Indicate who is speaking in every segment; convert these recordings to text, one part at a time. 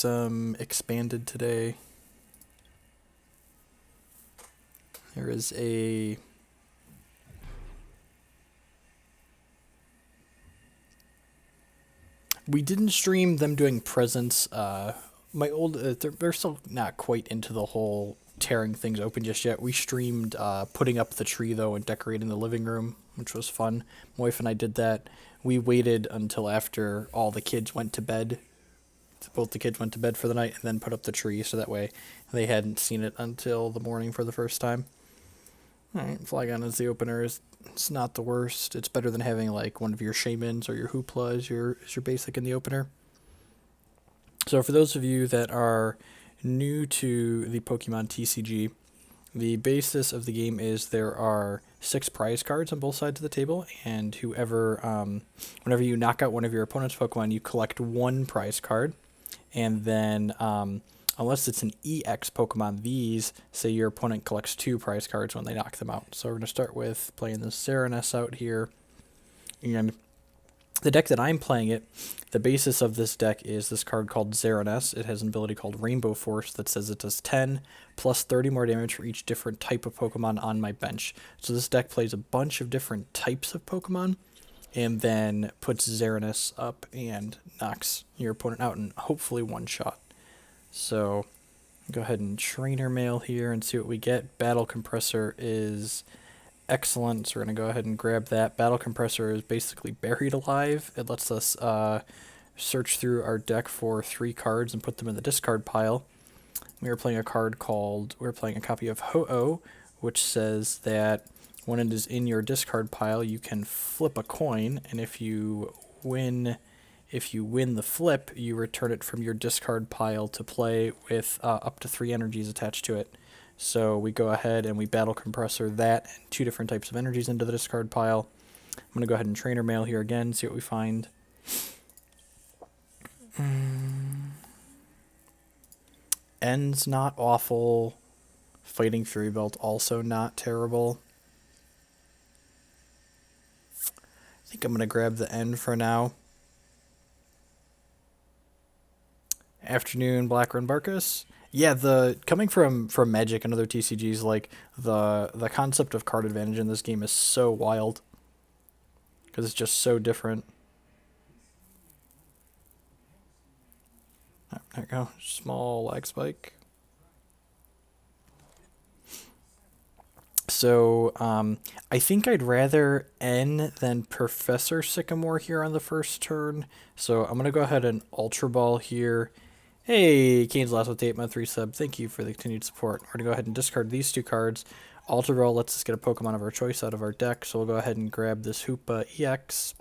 Speaker 1: some expanded today. There is a we didn't stream them doing presents. My old they're still not quite into the whole tearing things open just yet. We streamed putting up the tree though and decorating the living room, which was fun. My wife and I did that. We waited until after all the kids went to bed. Both the kids went to bed for the night and then put up the tree, so that way they hadn't seen it until the morning for the first time. Alright, Flygon is the opener. It's not the worst. It's better than having like one of your Shaymins or your Hoopla as your basic in the opener. So for those of you that are new to the Pokemon TCG, the basis of the game is there are 6 prize cards on both sides of the table, and whoever, whenever you knock out one of your opponent's Pokemon, you collect 1 prize card, and then unless it's an EX Pokemon, these say your opponent collects 2 prize cards when they knock them out. So we're going to start with playing this Xerneas out here, and the deck that I'm playing it, the basis of this deck is this card called Xerneas. It has an ability called Rainbow Force that says it does 10 plus 30 more damage for each different type of Pokemon on my bench. So this deck plays a bunch of different types of Pokemon and then puts Xerneas up and knocks your opponent out in hopefully one shot. So go ahead and Trainer Mail here and see what we get. Battle Compressor is excellent, so we're going to go ahead and grab that. Battle Compressor is basically buried alive. It lets us search through our deck for 3 cards and put them in the discard pile. We're playing a copy of Ho-Oh, which says that when it is in your discard pile, you can flip a coin, and if you win the flip, you return it from your discard pile to play with up to 3 energies attached to it. So we go ahead and we Battle Compressor that and 2 different types of energies into the discard pile. I'm going to go ahead and Trainer Mail here again, see what we find. End's not awful. Fighting Fury Belt also not terrible. I think I'm going to grab the End for now. Afternoon, Blackrun Barkus. Yeah, coming from Magic and other TCGs, like the concept of card advantage in this game is so wild because it's just so different. Oh, there we go, small lag spike. So I think I'd rather N than Professor Sycamore here on the first turn. So I'm gonna go ahead and Ultra Ball here. Hey, Kane's last with 8 month resub. Thank you for the continued support. We're going to go ahead and discard these 2 cards. Ultra Ball lets us get a Pokemon of our choice out of our deck, so we'll go ahead and grab this Hoopa-EX.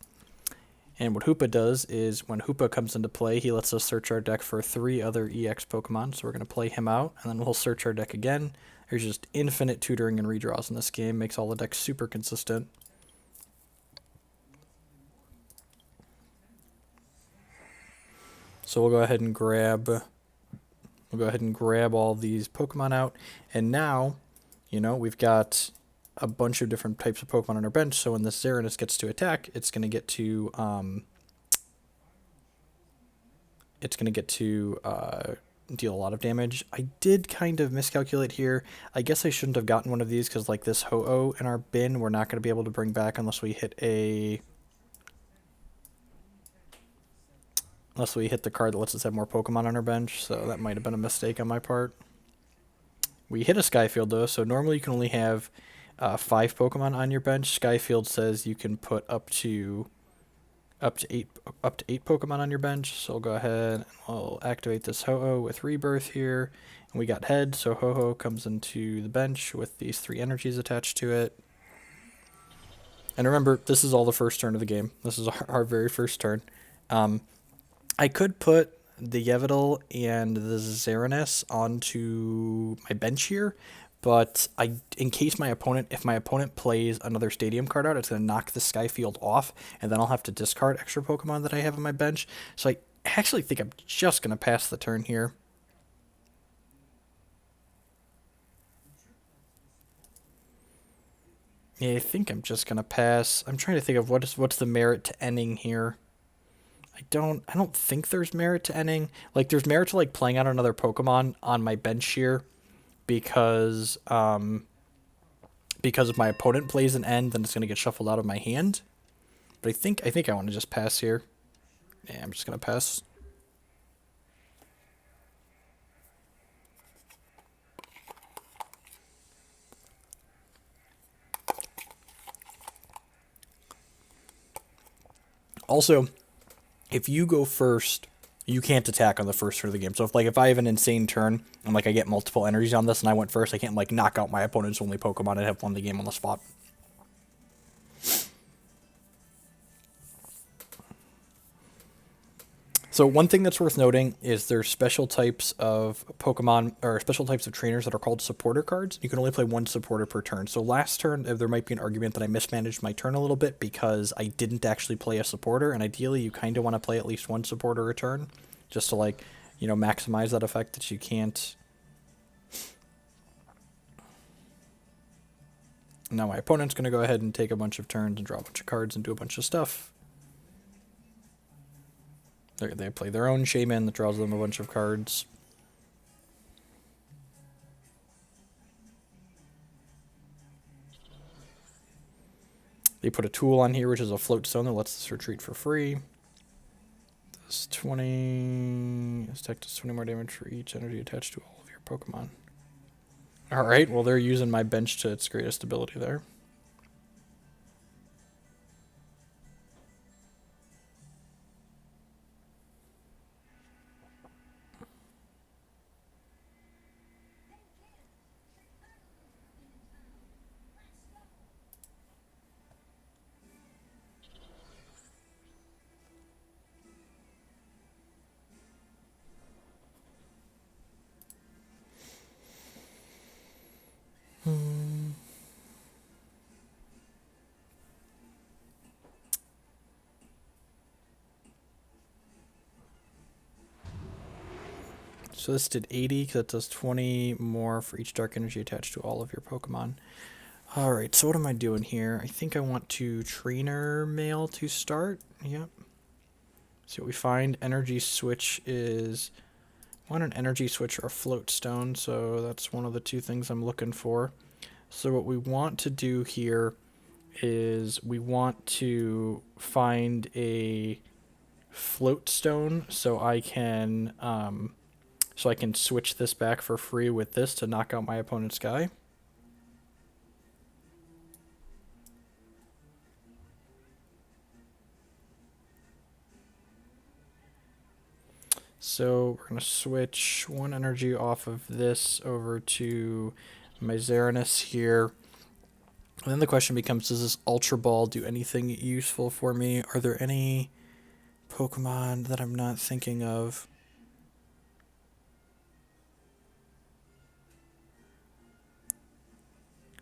Speaker 1: And what Hoopa does is when Hoopa comes into play, he lets us search our deck for 3 other EX Pokemon, so we're going to play him out, and then we'll search our deck again. There's just infinite tutoring and redraws in this game, makes all the decks super consistent. So we'll go ahead and grab all these Pokemon out, and now, you know, we've got a bunch of different types of Pokemon on our bench. So when this Xerneas gets to attack, it's going to get to deal a lot of damage. I did kind of miscalculate here. I guess I shouldn't have gotten one of these because like this Ho-Oh in our bin, we're not going to be able to bring back unless we hit the card that lets us have more Pokemon on our bench, so that might have been a mistake on my part. We hit a Sky Field though, so normally you can only have 5 Pokemon on your bench. Sky Field says you can put up to 8 Pokemon on your bench. So we'll go ahead and we'll activate this Ho-Oh with Rebirth here, and we got Head, so Ho-Oh comes into the bench with these 3 energies attached to it. And remember, this is all the first turn of the game. This is our very first turn. I could put the Yveltal and the Xerneas onto my bench here, but in case if my opponent plays another Stadium card out, it's going to knock the Sky Field off, and then I'll have to discard extra Pokemon that I have on my bench. So I actually think I'm just going to pass the turn here. Yeah, I think I'm just going to pass. I'm trying to think of what's the merit to ending here. I don't think there's merit to ending. Like, there's merit to like playing out another Pokemon on my bench here, because if my opponent plays an end, then it's gonna get shuffled out of my hand. But I think I want to just pass here. Yeah, I'm just gonna pass. Also, if you go first, you can't attack on the first turn of the game. So if I have an insane turn and like I get multiple energies on this and I went first, I can't like knock out my opponent's only Pokemon and have won the game on the spot. So one thing that's worth noting is there's special types of Pokemon, or special types of trainers that are called supporter cards. You can only play one supporter per turn. So last turn, there might be an argument that I mismanaged my turn a little bit because I didn't actually play a supporter, and ideally you kind of want to play at least one supporter a turn, just to like, you know, maximize that effect that you can't. Now my opponent's going to go ahead and take a bunch of turns and draw a bunch of cards and do a bunch of stuff. They play their own Shaymin that draws them a bunch of cards. They put a tool on here, which is a Float Stone that lets us retreat for free. Does 20... This tech does 20 more damage for each energy attached to all of your Pokemon. Alright, well they're using my bench to its greatest ability there. So this did 80, because that does 20 more for each dark energy attached to all of your Pokemon. Alright, so what am I doing here? I think I want to Trainer Mail to start. Yep. See what we find. Energy Switch is... I want an Energy Switch or a Float Stone, so that's one of the two things I'm looking for. So what we want to do here is we want to find a Float Stone so I can switch this back for free with this to knock out my opponent's guy. So we're going to switch one energy off of this over to my Xerneas here. And then the question becomes, does this Ultra Ball do anything useful for me? Are there any Pokemon that I'm not thinking of?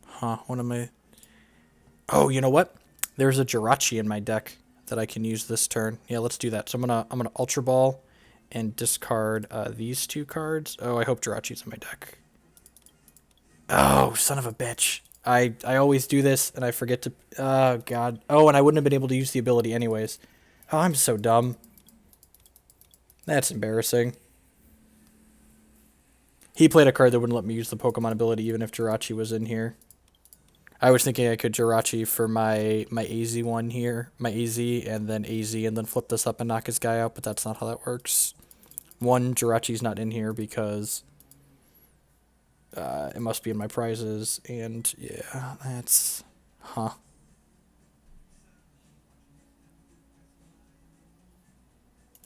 Speaker 1: Huh, what am I... Oh, you know what? There's a Jirachi in my deck that I can use this turn. Yeah, let's do that. So I'm gonna Ultra Ball and discard these two cards. Oh, I hope Jirachi's in my deck. Oh, son of a bitch. I always do this, and I forget to... Oh, God. Oh, and I wouldn't have been able to use the ability anyways. Oh, I'm so dumb. That's embarrassing. He played a card that wouldn't let me use the Pokemon ability even if Jirachi was in here. I was thinking I could Jirachi for my AZ one here, my AZ, and then AZ, and then flip this up and knock his guy out, but that's not how that works. One, Jirachi's not in here because it must be in my prizes, and yeah, that's... Huh.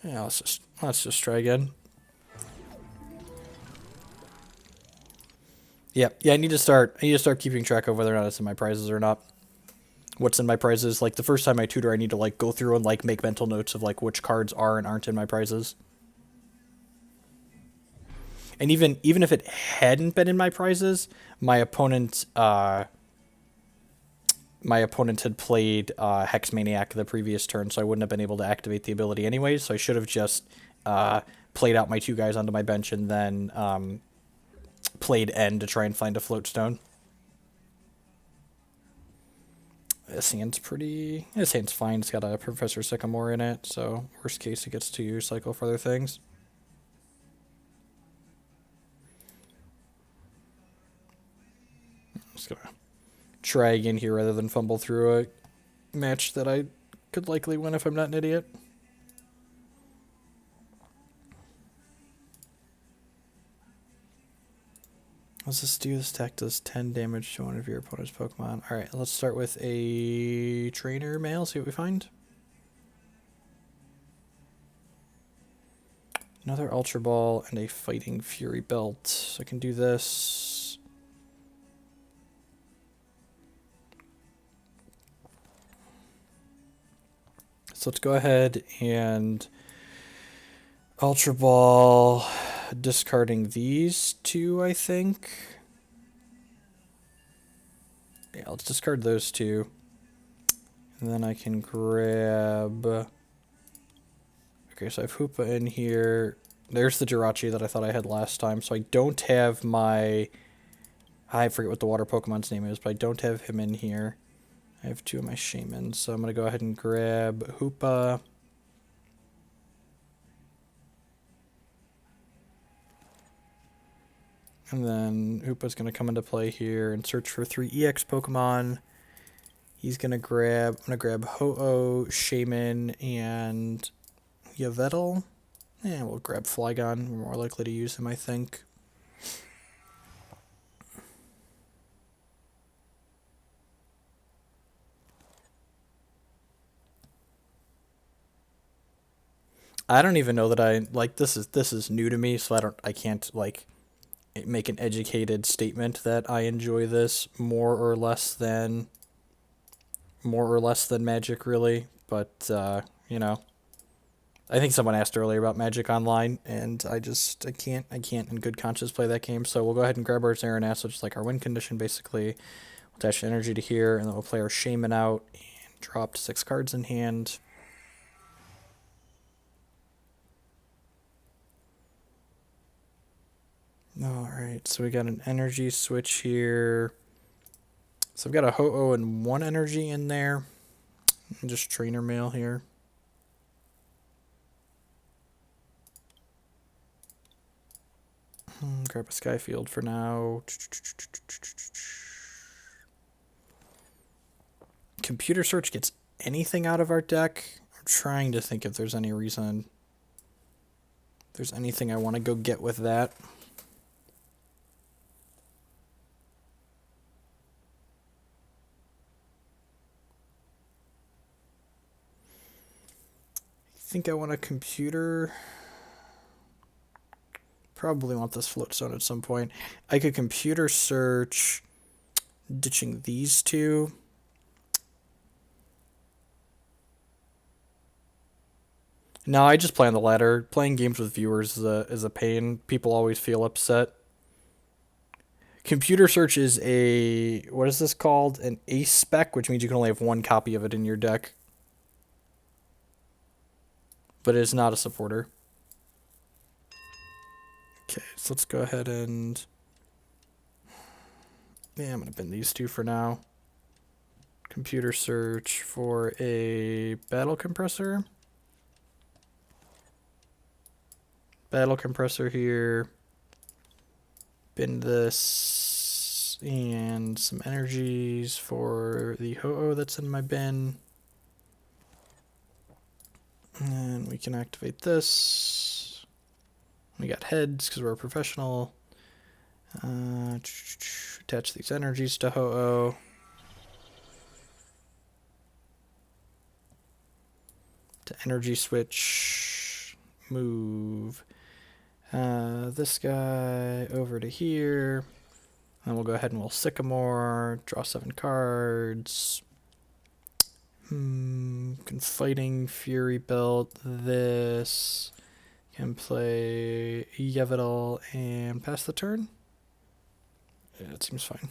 Speaker 1: Yeah, let's just try again. Yeah, I need to start keeping track of whether or not it's in my prizes or not. What's in my prizes? Like the first time I tutor, I need to like go through and like make mental notes of like which cards are and aren't in my prizes. And even if it hadn't been in my prizes, my opponent had played Hex Maniac the previous turn, so I wouldn't have been able to activate the ability anyways. So I should have just played out my two guys onto my bench and then played End to try and find a Float Stone. This hand's pretty... This hand's fine. It's got a Professor Sycamore in it, so worst case it gets to cycle for other things. I'm just gonna try again here rather than fumble through a match that I could likely win if I'm not an idiot. What's this do? This attack does 10 damage to one of your opponent's Pokemon. Alright, let's start with a Trainer Mail, see what we find. Another Ultra Ball and a Fighting Fury Belt. So I can do this. So let's go ahead and Ultra Ball, discarding these two, I think. Yeah, let's discard those two. And then I can grab... Okay, so I have Hoopa in here. There's the Jirachi that I thought I had last time. So I don't have my... I forget what the water Pokemon's name is, but I don't have him in here. I have two of my Shaymin, so I'm going to go ahead and grab Hoopa. And then Hoopa's going to come into play here and search for 3 EX Pokemon. He's going to grab... I'm going to grab Ho-Oh, Shaymin, and Yveltal. And we'll grab Flygon. We're more likely to use him, I think. I don't even know that I like this is new to me, so I can't like make an educated statement that I enjoy this more or less than Magic, really. But you know, I think someone asked earlier about Magic Online, and I can't in good conscience play that game. So we'll go ahead and grab our Xerneas, which is like our win condition basically. We'll attach energy to here, and then we'll play our Shaymin out and drop 6 cards in hand. Alright, so we got an energy switch here. So I've got a Ho-Oh and 1 energy in there. And just Trainer Mail here. Grab a Sky Field for now. Computer Search gets anything out of our deck. I'm trying to think if there's any reason. If there's anything I want to go get with that. I think I want a computer. Probably want this Float Stone at some point. I could Computer Search, ditching these two. No, I just play on the ladder. Playing games with viewers is a pain. People always feel upset. Computer Search is a... What is this called? An ace spec, which means you can only have 1 copy of it in your deck. But it is not a supporter. Okay, so let's go ahead and... Yeah, I'm going to bin these two for now. Computer Search for a Battle Compressor. Battle Compressor here. Bin this. And some energies for the Ho-Oh that's in my bin. And we can activate this. We got heads because we're a professional. Attach these energies to Ho-Oh. To energy switch. Move this guy over to here. And we'll go ahead and we'll Sycamore. Draw 7 cards. Fighting Fury Belt. This. Can play Yveltal and pass the turn. Yeah, it seems fine.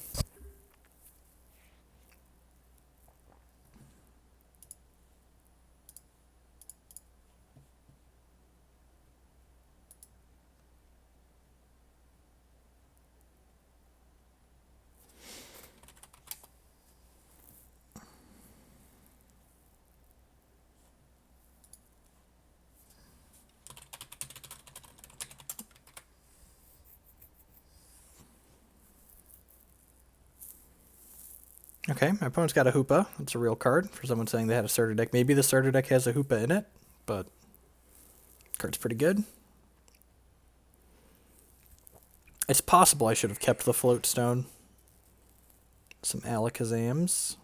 Speaker 1: Okay, my opponent's got a Hoopa. That's a real card for someone saying they had a starter deck. Maybe the starter deck has a Hoopa in it, but card's pretty good. It's possible I should have kept the Float Stone. Some Alakazams.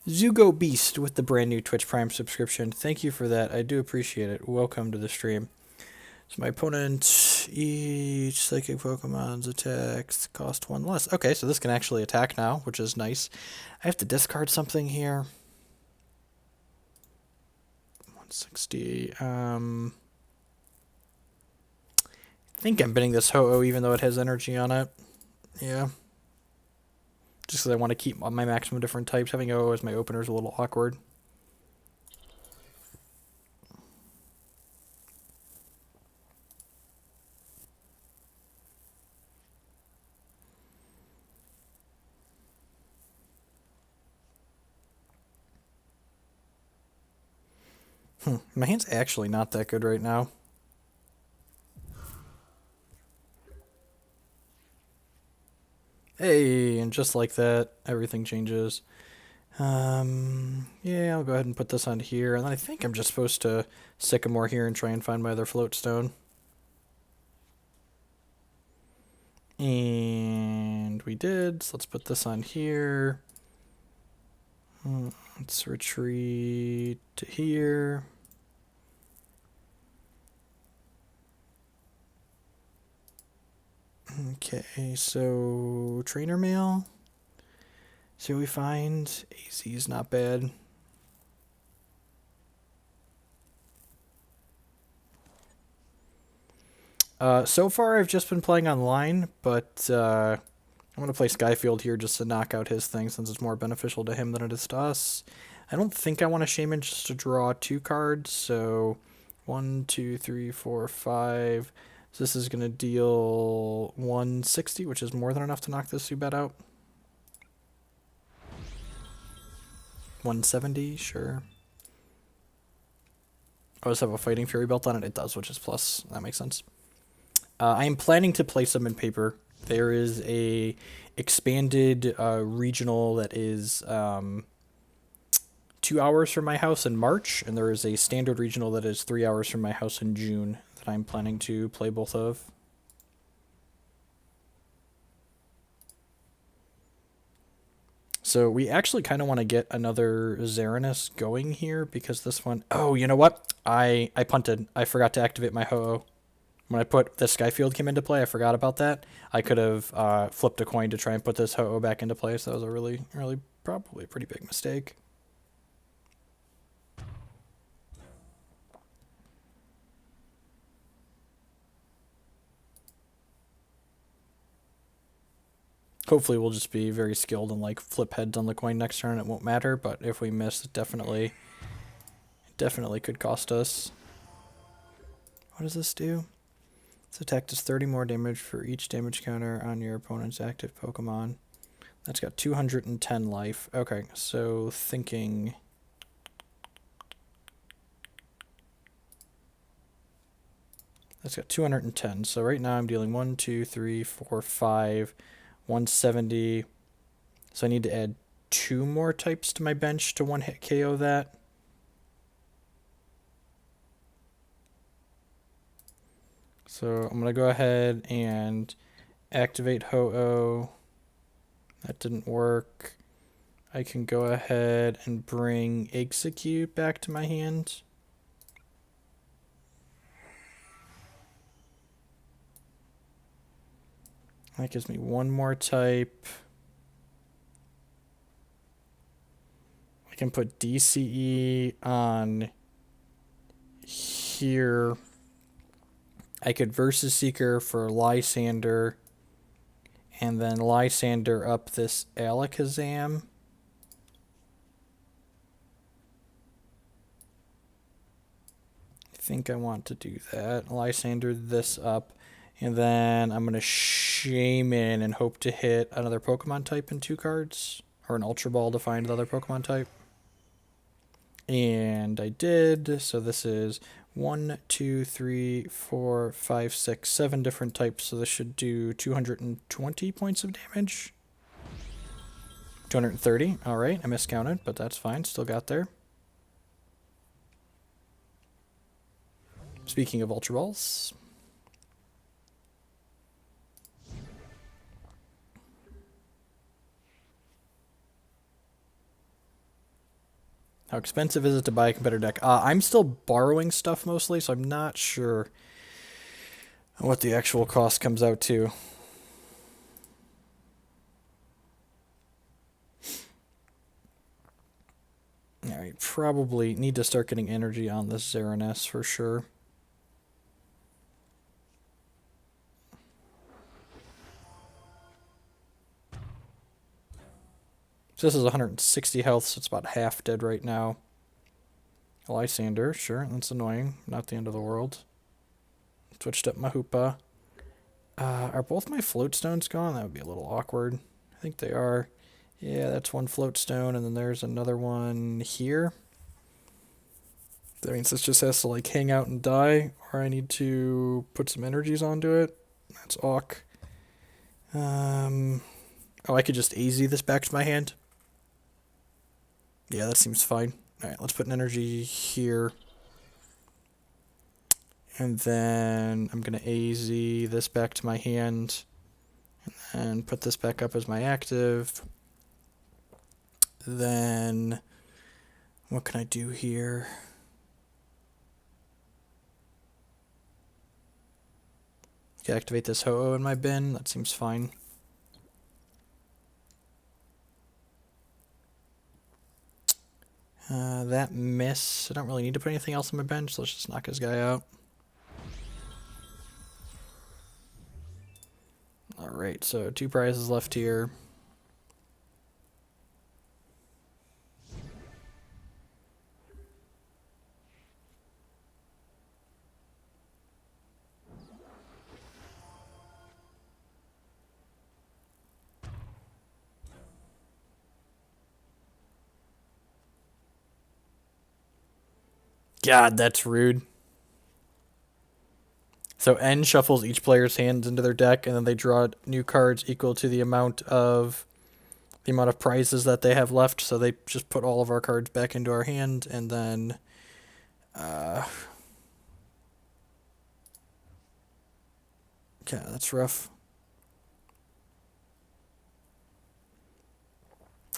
Speaker 1: Zugo Beast with the brand new Twitch Prime subscription. Thank you for that. I do appreciate it. Welcome to the stream. So my opponent, each psychic Pokemon's attacks cost 1 less. Okay, so this can actually attack now, which is nice. I have to discard something here. 160. I think I'm bidding this Ho-Oh even though it has energy on it. Yeah. Just because I want to keep my maximum different types. Having Ho-Oh as my opener is a little awkward. My hand's actually not that good right now. Hey, and just like that, everything changes. Yeah, I'll go ahead and put this on here, and then I think I'm just supposed to Sycamore here and try and find my other Float Stone. And we did, so let's put this on here. Let's retreat to here. Okay, so Trainer Mail. See what we find. AZ is not bad. So far I've just been playing online, but I'm going to play Sky Field here just to knock out his thing since it's more beneficial to him than it is to us. I don't think I want a Shaymin just to draw 2 cards, so 1, 2, 3, 4, 5. So this is going to deal 160, which is more than enough to knock this Zubat out. 170, sure. Oh, does it have a Fighting Fury belt on it? It does, which is plus. That makes sense. I am planning to place them in paper. There is a expanded regional that is 2 hours from my house in March, and there is a standard regional that is 3 hours from my house in June that I'm planning to play both of. So we actually kind of want to get another Xerneas going here because this one... Oh, you know what? I punted. I forgot to activate my Ho-Oh. When I put the Sky Field came into play, I forgot about that. I could have flipped a coin to try and put this Ho-Oh back into play, so that was a really, probably a pretty big mistake. Hopefully we'll just be very skilled and like flip heads on the coin next turn. It won't matter, but if we miss, it definitely could cost us. What does this do? This attack does 30 more damage for each damage counter on your opponent's active Pokemon. That's got 210 life. Okay, so thinking... That's got 210. So right now I'm dealing 1, 2, 3, 4, 5, 170. So I need to add 2 more types to my bench to one-hit KO that. So I'm going to go ahead and activate Ho-Oh. That didn't work. I can go ahead and bring Exeggcute back to my hand. That gives me 1 more type. I can put DCE on here. I could Versus Seeker for Lysandre, and then Lysandre up this Alakazam. I think I want to do that. Lysandre this up, And then I'm going to Shaymin and hope to hit another Pokemon type in 2 cards. Or an Ultra Ball to find another Pokemon type. And I did. So this is 1, 2, 3, 4, 5, 6, 7 different types. So this should do 220 points of damage. 230. Alright, I miscounted, but that's fine. Still got there. Speaking of Ultra Balls. How expensive is it to buy a competitor deck? I'm still borrowing stuff mostly, so I'm not sure what the actual cost comes out to. Alright, probably need to start getting energy on this Xerneas for sure. So this is 160 health, so it's about half dead right now. Lysandre, sure, that's annoying. Not the end of the world. Switched up my Hoopa. Are both my float stones gone? That would be a little awkward. I think they are. Yeah, that's one float stone, and then there's another one here. That means this just has to like hang out and die, or I need to put some energies onto it. That's awk. Oh, I could just AZ this back to my hand. Yeah, that seems fine. Alright, let's put an energy here. And then I'm going to AZ this back to my hand. And put this back up as my active. Then, what can I do here? Activate this Ho-Oh in my bin. That seems fine. That miss. I don't really need to put anything else on my bench, so let's just knock this guy out. Alright, so 2 prizes left here. God, that's rude. So N shuffles each player's hands into their deck, and then they draw new cards equal to the amount of prizes that they have left. So they just put all of our cards back into our hand, and then okay, that's rough.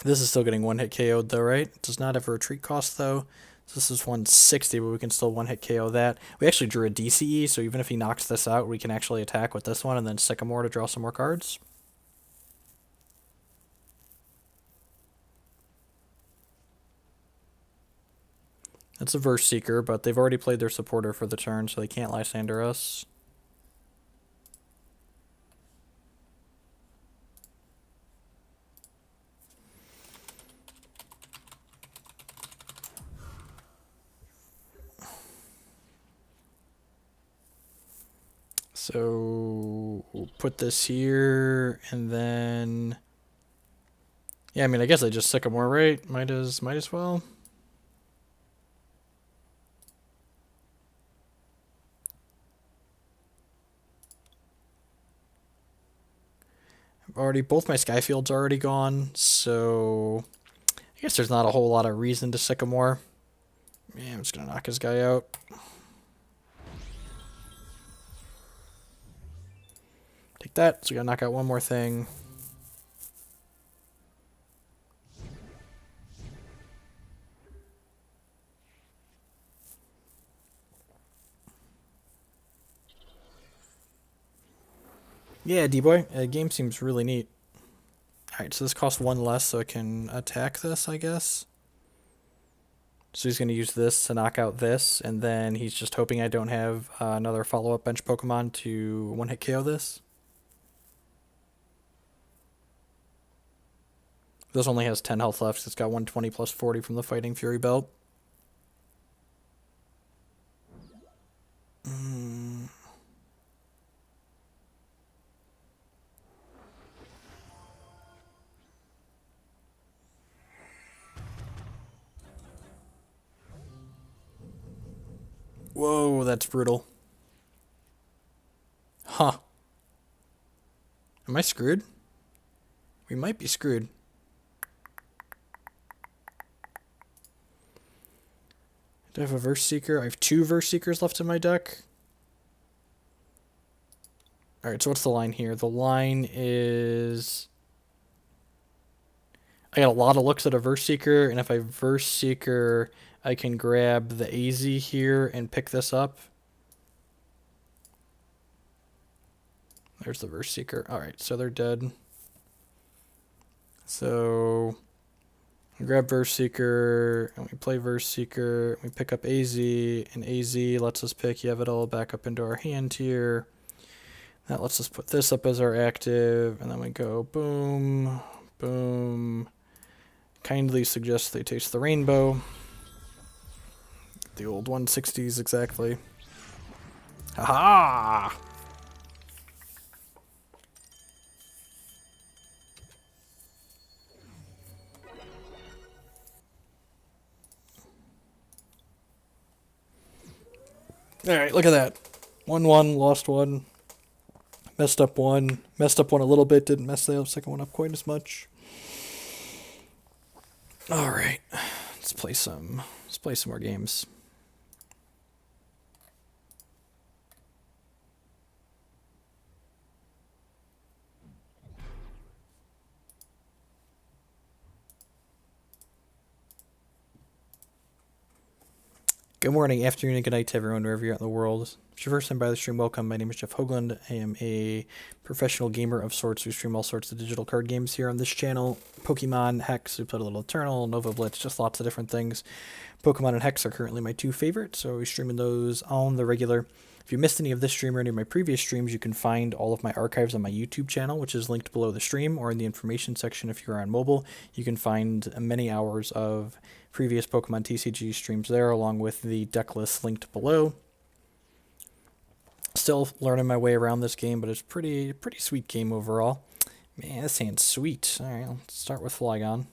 Speaker 1: This is still getting 1-hit KO'd though, right? It does not have a retreat cost though. So this is 160, but we can still 1-hit KO that. We actually drew a DCE, so even if he knocks this out, we can actually attack with this one and then Sycamore to draw some more cards. That's a Verse Seeker, but they've already played their supporter for the turn, so they can't Lysandre us. So we'll put this here, and then yeah, I mean, I guess I just Sycamore, right? Might as well. Both my Sky Fields are already gone, so I guess there's not a whole lot of reason to Sycamore. Yeah, I'm just gonna knock this guy out. Take that. So we gotta knock out one more thing. Yeah, D-Boy. The game seems really neat. Alright, so this costs 1 less, so I can attack this, I guess. So he's going to use this to knock out this, and then he's just hoping I don't have another follow-up bench Pokemon to 1-hit KO this. This only has 10 health left, so it's got 120 plus 40 from the Fighting Fury belt. Whoa, that's brutal. Huh. Am I screwed? We might be screwed. Do I have a Verse Seeker? I have 2 Verse Seekers left in my deck. Alright, so what's the line here? The line is... I got a lot of looks at a Verse Seeker, and if I Verse Seeker, I can grab the AZ here and pick this up. There's the Verse Seeker. Alright, so they're dead. So... we grab Verse Seeker, and we play Verse Seeker, we pick up AZ, and AZ lets us pick Yveltal back up into our hand here. That lets us put this up as our active, and then we go boom, boom. Kindly suggest they taste the rainbow. The old 160s, exactly. Ha-ha! Alright, look at that. 1-1, lost 1. Messed up 1. Messed up 1 a little bit, didn't mess the second one up quite as much. Alright. Let's play some more games. Good morning, afternoon, and good night to everyone wherever you're at in the world. If it's your first time by the stream, welcome. My name is Jeff Hoagland. I am a professional gamer of sorts who stream all sorts of digital card games here on this channel. Pokemon, Hex, we played a little Eternal, Nova Blitz, just lots of different things. Pokemon and Hex are currently my 2 favorites, so we're streaming those on the regular. If you missed any of this stream or any of my previous streams, you can find all of my archives on my YouTube channel, which is linked below the stream, or in the information section if you're on mobile. You can find many hours of previous Pokemon TCG streams there, along with the deck list linked below. Still learning my way around this game, but it's pretty sweet game overall. Man, this hand's sweet. Alright, let's start with Flygon.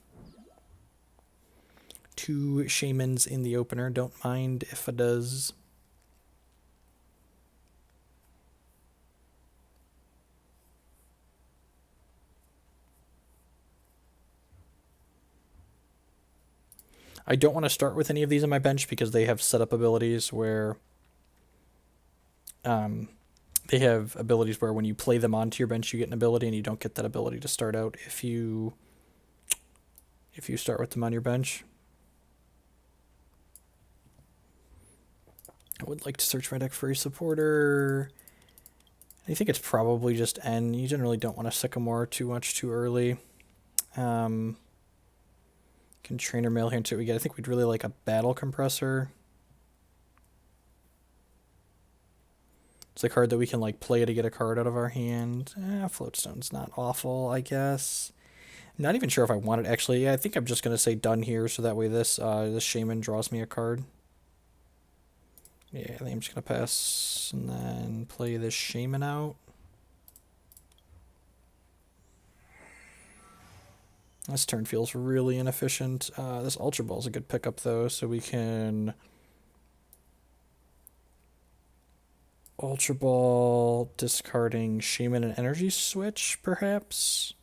Speaker 1: 2 Shaymins in the opener, don't mind if it does. I don't want to start with any of these on my bench because they have setup abilities where they have abilities where when you play them onto your bench you get an ability, and you don't get that ability to start out if you start with them on your bench. I would like to search my deck for a supporter. I think it's probably just N. You generally don't want to Sycamore too much too early. Can Trainer Mail here until we get. I think we'd really like a Battle Compressor. It's a card that we can like play to get a card out of our hand. Float Stone's not awful, I guess. I'm not even sure if I want it actually. Yeah, I think I'm just gonna say done here, so that way this Shaymin draws me a card. Yeah, I think I'm just gonna pass and then play this Shaymin out. This turn feels really inefficient. This Ultra Ball is a good pickup, though, so we can Ultra Ball, discarding Shaymin and Energy Switch, perhaps?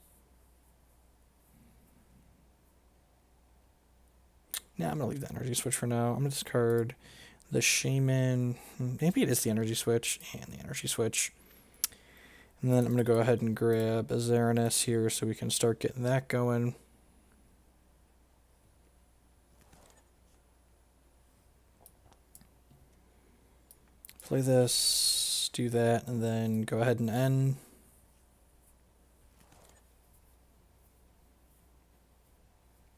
Speaker 1: Yeah, I'm going to leave the Energy Switch for now. I'm going to discard the Shaymin. Maybe it is the Energy Switch and the Energy Switch. And then I'm going to go ahead and grab a Xerneas here so we can start getting that going. Play this, do that, and then go ahead and end.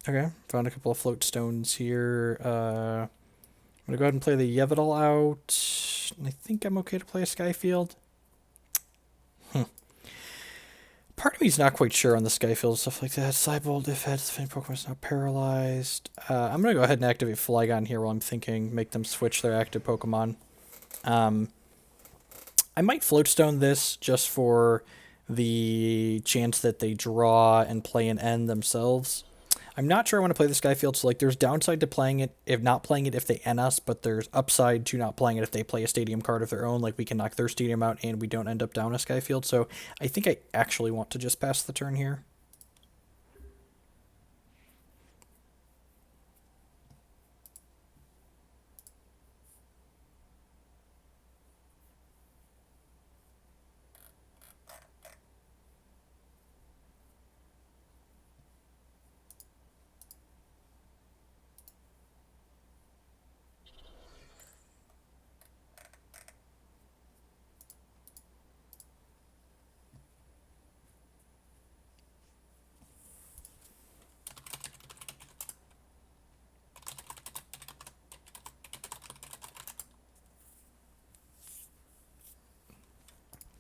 Speaker 1: Okay, found a couple of float stones here. I'm going to go ahead and play the Yveltal out. And I think I'm okay to play a Sky Field. Part of me is not quite sure on the Sky Field, stuff like that. Cybolt, if it's Pokemon is now paralyzed. I'm going to go ahead and activate Flygon here while I'm thinking, make them switch their active Pokemon. I might Float Stone this just for the chance that they draw and play an end themselves. I'm not sure I want to play the Sky Field, so like there's downside to playing it if not playing it if they N us, but there's upside to not playing it if they play a stadium card of their own, like we can knock their stadium out and we don't end up down a Sky Field. So I think I actually want to just pass the turn here.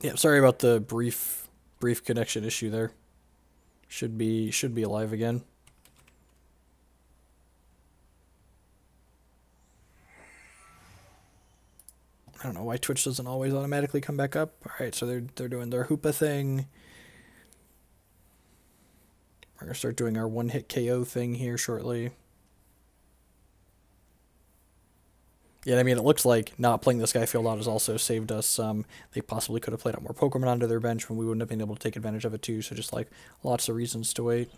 Speaker 1: Yeah, sorry about the brief connection issue there. Should be alive again. I don't know why Twitch doesn't always automatically come back up. All right, so they're doing their Hoopa thing. We're gonna start doing our one-hit KO thing here shortly. Yeah, I mean, it looks like not playing the Sky Field out has also saved us some. They possibly could have played out more Pokemon onto their bench when we wouldn't have been able to take advantage of it too. So just like lots of reasons to wait.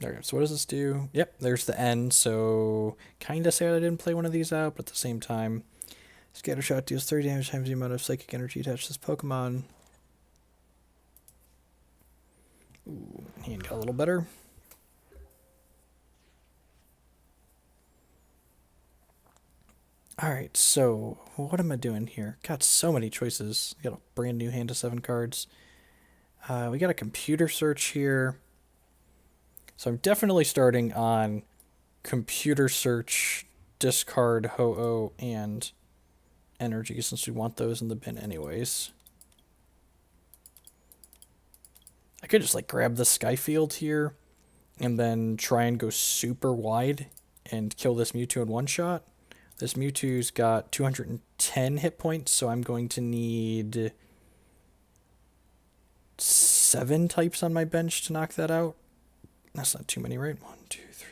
Speaker 1: Okay, so what does this do? Yep, there's the end. So kind of sad I didn't play one of these out, but at the same time, Scatter Shot deals 30 damage times the amount of psychic energy attached to this Pokemon. Ooh, hand got a little better. Alright, so what am I doing here? Got so many choices. Got a brand new hand of 7 cards. We got a computer search here. So I'm definitely starting on computer search, discard, Ho-Oh, and energy since we want those in the bin anyways. I could just like grab the Sky Field here and then try and go super wide and kill this Mewtwo in one shot. This Mewtwo's got 210 hit points, so I'm going to need 7 types on my bench to knock that out. That's not too many, right? 1, 2, 3.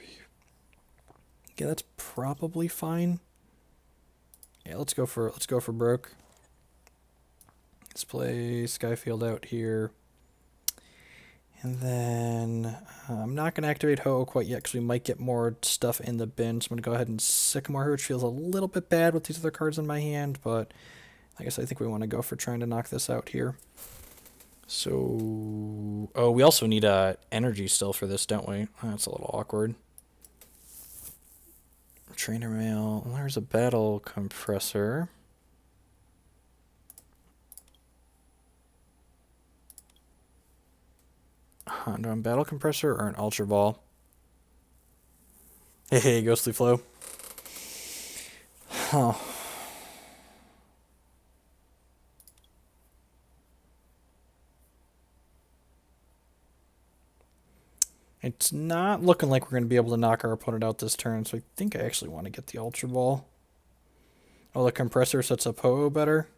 Speaker 1: Yeah, that's probably fine. Yeah, let's go for broke. Let's play Sky Field out here. And then I'm not going to activate Ho-Oh quite yet because we might get more stuff in the bin. So I'm going to go ahead and Sycamore, which feels a little bit bad with these other cards in my hand. But I guess I think we want to go for trying to knock this out here. So, oh, we also need energy still for this, don't we? That's a little awkward. Trainer Mail. There's a battle compressor. Do I battle compressor or an Ultra Ball? Hey, Ghostly Flow. Oh. It's not looking like we're going to be able to knock our opponent out this turn, so I think I actually want to get the Ultra Ball. Oh, the compressor sets up Ho-Oh better.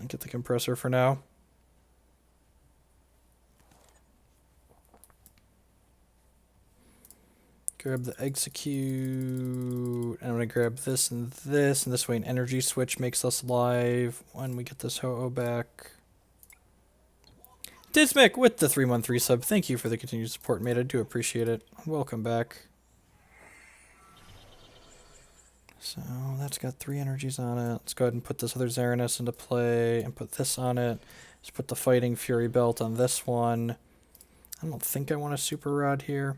Speaker 1: Get the compressor for now. Grab the Exeggcute. I'm going to grab this, and this way an energy switch makes us live when we get this Ho-Oh back. Dismic with the 3-month resub. Thank you for the continued support, mate. I do appreciate it. Welcome back. So that's got 3 energies on it. Let's go ahead and put this other Xerneas into play and put this on it. Let's put the Fighting Fury Belt on this one. I don't think I want a Super Rod here.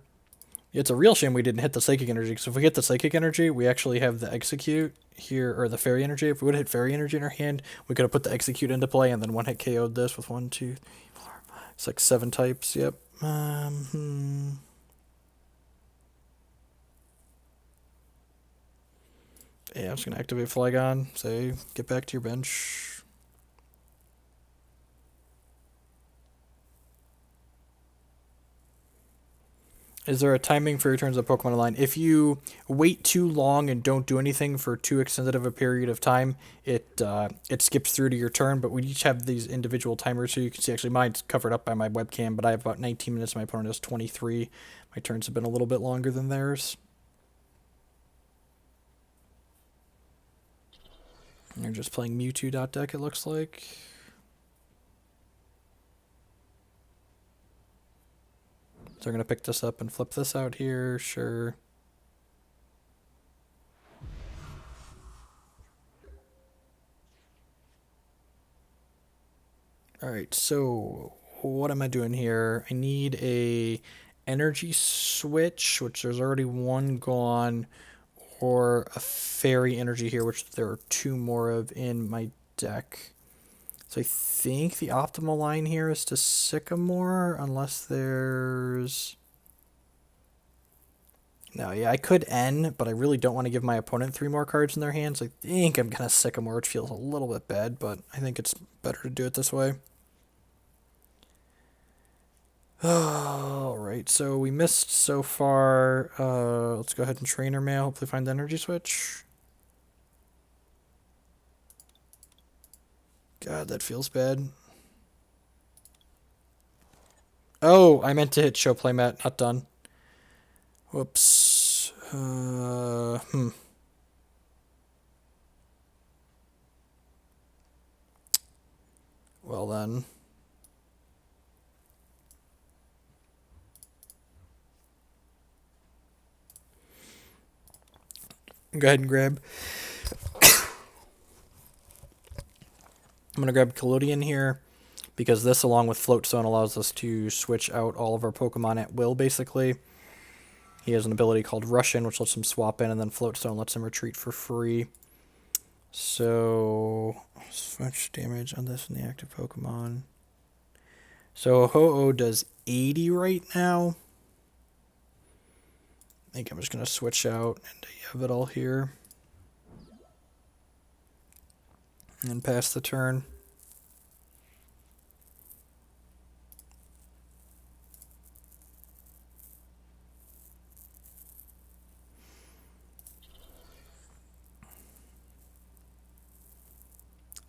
Speaker 1: It's a real shame we didn't hit the Psychic Energy, because if we hit the Psychic Energy, we actually have the Exeggcute here, or the Fairy Energy. If we would have hit Fairy Energy in our hand, we could have put the Exeggcute into play and then one-hit KO'd this with 1, 2, 3, 4, 5. It's like 7 types, yep. Yeah, I'm just going to activate Flygon, say, get back to your bench. Is there a timing for your turns of Pokemon line? If you wait too long and don't do anything for too extended of a period of time, it skips through to your turn. But we each have these individual timers, so you can see actually mine's covered up by my webcam, but I have about 19 minutes. My opponent has 23. My turns have been a little bit longer than theirs. They're just playing Mewtwo.deck, it looks like. So I'm going to pick this up and flip this out here, sure. Alright, so what am I doing here? I need a Energy Switch, which there's already one gone, or a Fairy Energy here, which there are two more of in my deck. So I think the optimal line here is to Sycamore, unless there's... No, yeah, I could N, but I really don't want to give my opponent 3 more cards in their hands. I think I'm going to Sycamore, which feels a little bit bad, but I think it's better to do it this way. Alright, so we missed so far. Let's go ahead and Trainer Mail, hopefully find the Energy Switch. God, that feels bad. Oh, I meant to hit Show Playmat, not done. Whoops. Well then. Go ahead and grab. I'm going to grab Keldeo here, because this, along with Float Stone, allows us to switch out all of our Pokemon at will, basically. He has an ability called Rush In, which lets him swap in, and then Float Stone lets him retreat for free. So, switch damage on this and the active Pokemon. So, Ho-Oh does 80 right now. I think I'm just going to switch out into Yveltal here. And pass the turn.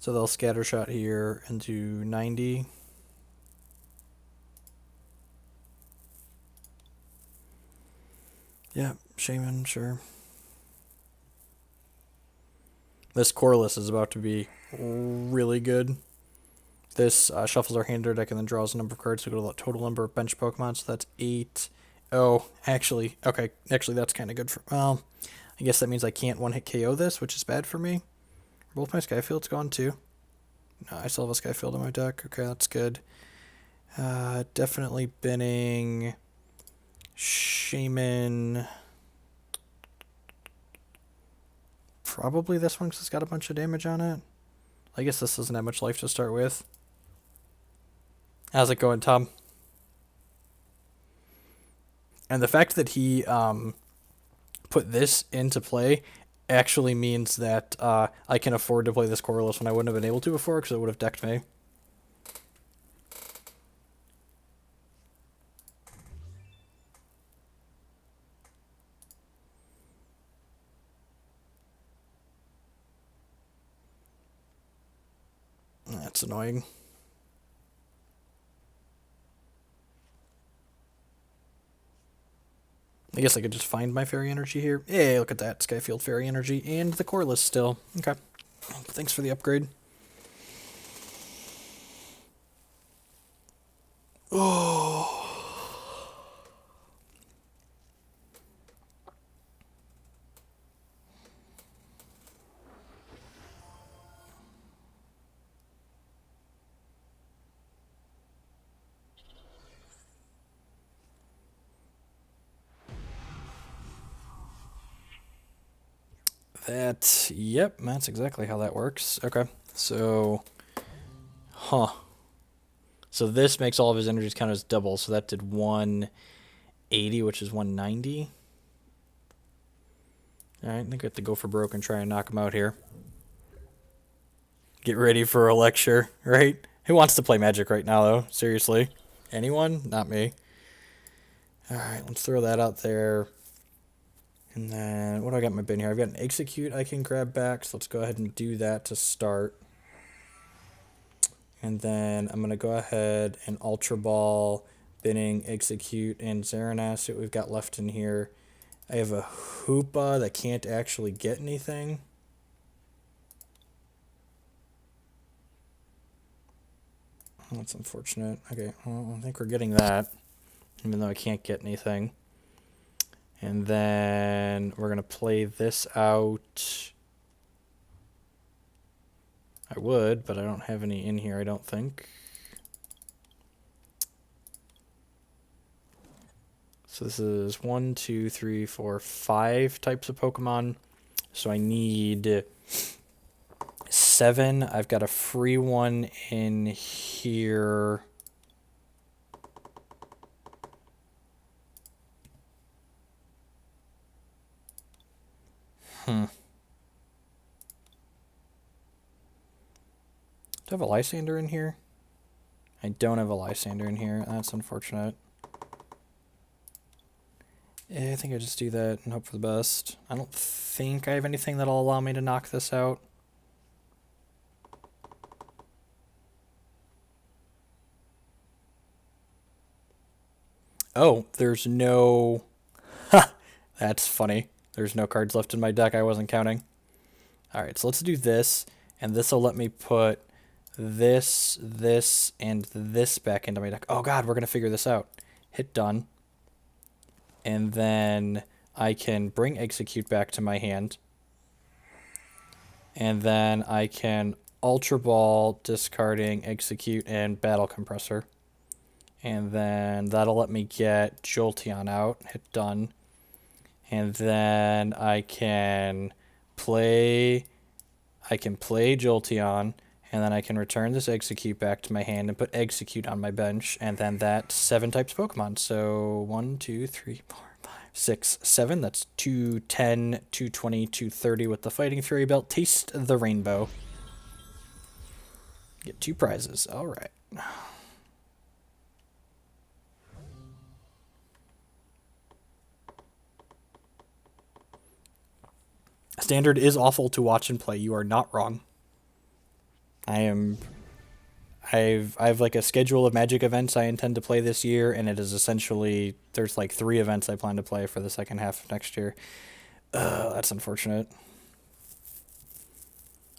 Speaker 1: So they'll scatter shot here into 90. Yeah, Shaymin, sure. This Colorless is about to be really good. This shuffles our hand or deck and then draws a number of cards to go to the total number of bench Pokemon, so that's 8. Oh, actually, okay, actually that's kind of good for, well, I guess that means I can't one-hit KO this, which is bad for me. Both my Sky Field's gone too. No, I still have a Sky Field in my deck. Okay, that's good. Definitely binning Shaymin. Probably this one because it's got a bunch of damage on it. I guess this doesn't have much life to start with. How's it going, Tom? And the fact that he put this into play actually means that I can afford to play this Colorless when I wouldn't have been able to before because it would have decked me. That's annoying. I guess I could just find my Fairy Energy here. Hey, look at that. Skyfield Fairy Energy and the Colorless still. Okay. Thanks for the upgrade. Oh. Yep, that's exactly how that works. Okay, so, So this makes all of his energies count as double, so that did 180, which is 190. Alright, I think I have to go for broke and try and knock him out here. Get ready for a lecture, right? Who wants to play Magic right now, though? Seriously? Anyone? Not me. Alright, let's throw that out there. And then, what do I got in my bin here? I've got an Exeggcute I can grab back, so let's go ahead and do that to start. And then I'm going to go ahead and Ultra Ball, binning, Exeggcute, and Xerneas, see what we've got left in here. I have a Hoopa that can't actually get anything. That's unfortunate. Okay, well, I think we're getting that, even though I can't get anything. And then we're going to play this out. I would, but I don't have any in here, I don't think. So this is 1, 2, 3, 4, 5 types of Pokemon. So I need 7. I've got a free one in here. Do I have a Lysandre in here? I don't have a Lysandre in here. That's unfortunate. Yeah, I think I just do that and hope for the best. I don't think I have anything that'll allow me to knock this out. Oh, there's no... Ha! That's funny. There's no cards left in my deck I wasn't counting. Alright, so let's do this, and this will let me put this, this, and this back into my deck. Oh god, we're going to figure this out. Hit done. And then I can bring Exeggcute back to my hand. And then I can Ultra Ball, discarding Exeggcute and Battle Compressor. And then that'll let me get Jolteon out. Hit done. And then I can play Jolteon, and then I can return this Exeggcute back to my hand and put Exeggcute on my bench, and then that's 7 types of Pokemon. So 1, 2, 3, 4, 5, 6, 7. That's 210, 220, 230 with the Fighting Fury belt. Taste the rainbow. Get 2 prizes. All right. Standard is awful to watch and play. You are not wrong. I've like a schedule of Magic events I intend to play this year, and it is essentially, there's like 3 events I plan to play for the second half of next year. That's unfortunate.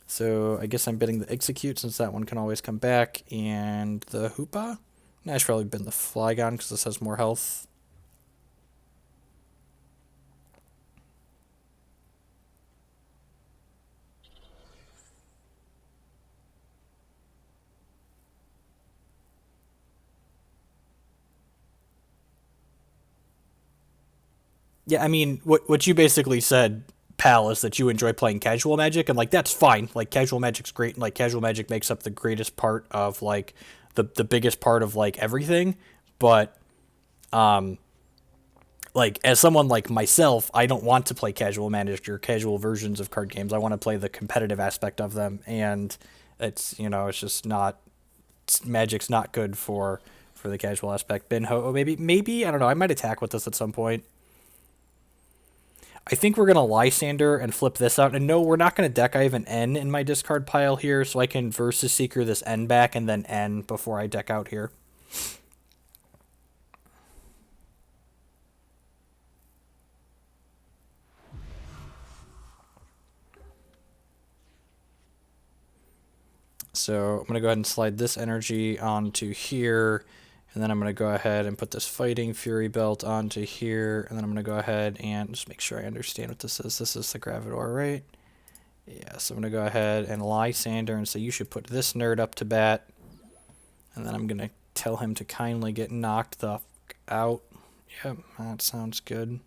Speaker 1: So I guess I'm bidding the Exeggcute since that one can always come back, and the Hoopa. I should probably bid the Flygon because this has more health. Yeah, I mean, what you basically said, pal, is that you enjoy playing casual Magic, and like that's fine. Like casual Magic's great, and like casual Magic makes up the greatest part of like the biggest part of like everything. But like as someone like myself, I don't want to play casual Magic or casual versions of card games. I want to play the competitive aspect of them, and it's it's just not Magic's not good for the casual aspect. Ben Ho, maybe I don't know. I might attack with this at some point. I think we're going to Lysandre and flip this out. And no, we're not going to deck. I have an N in my discard pile here, so I can Versus Seeker this N back and then N before I deck out here. So I'm going to go ahead and slide this energy onto here. And then I'm going to go ahead and put this Fighting Fury belt onto here. And then I'm going to go ahead and just make sure I understand what this is. This is the Gravitor, right? Yeah, so I'm going to go ahead and Lysandre and say you should put this nerd up to bat. And then I'm going to tell him to kindly get knocked the fuck out. Yep, that sounds good.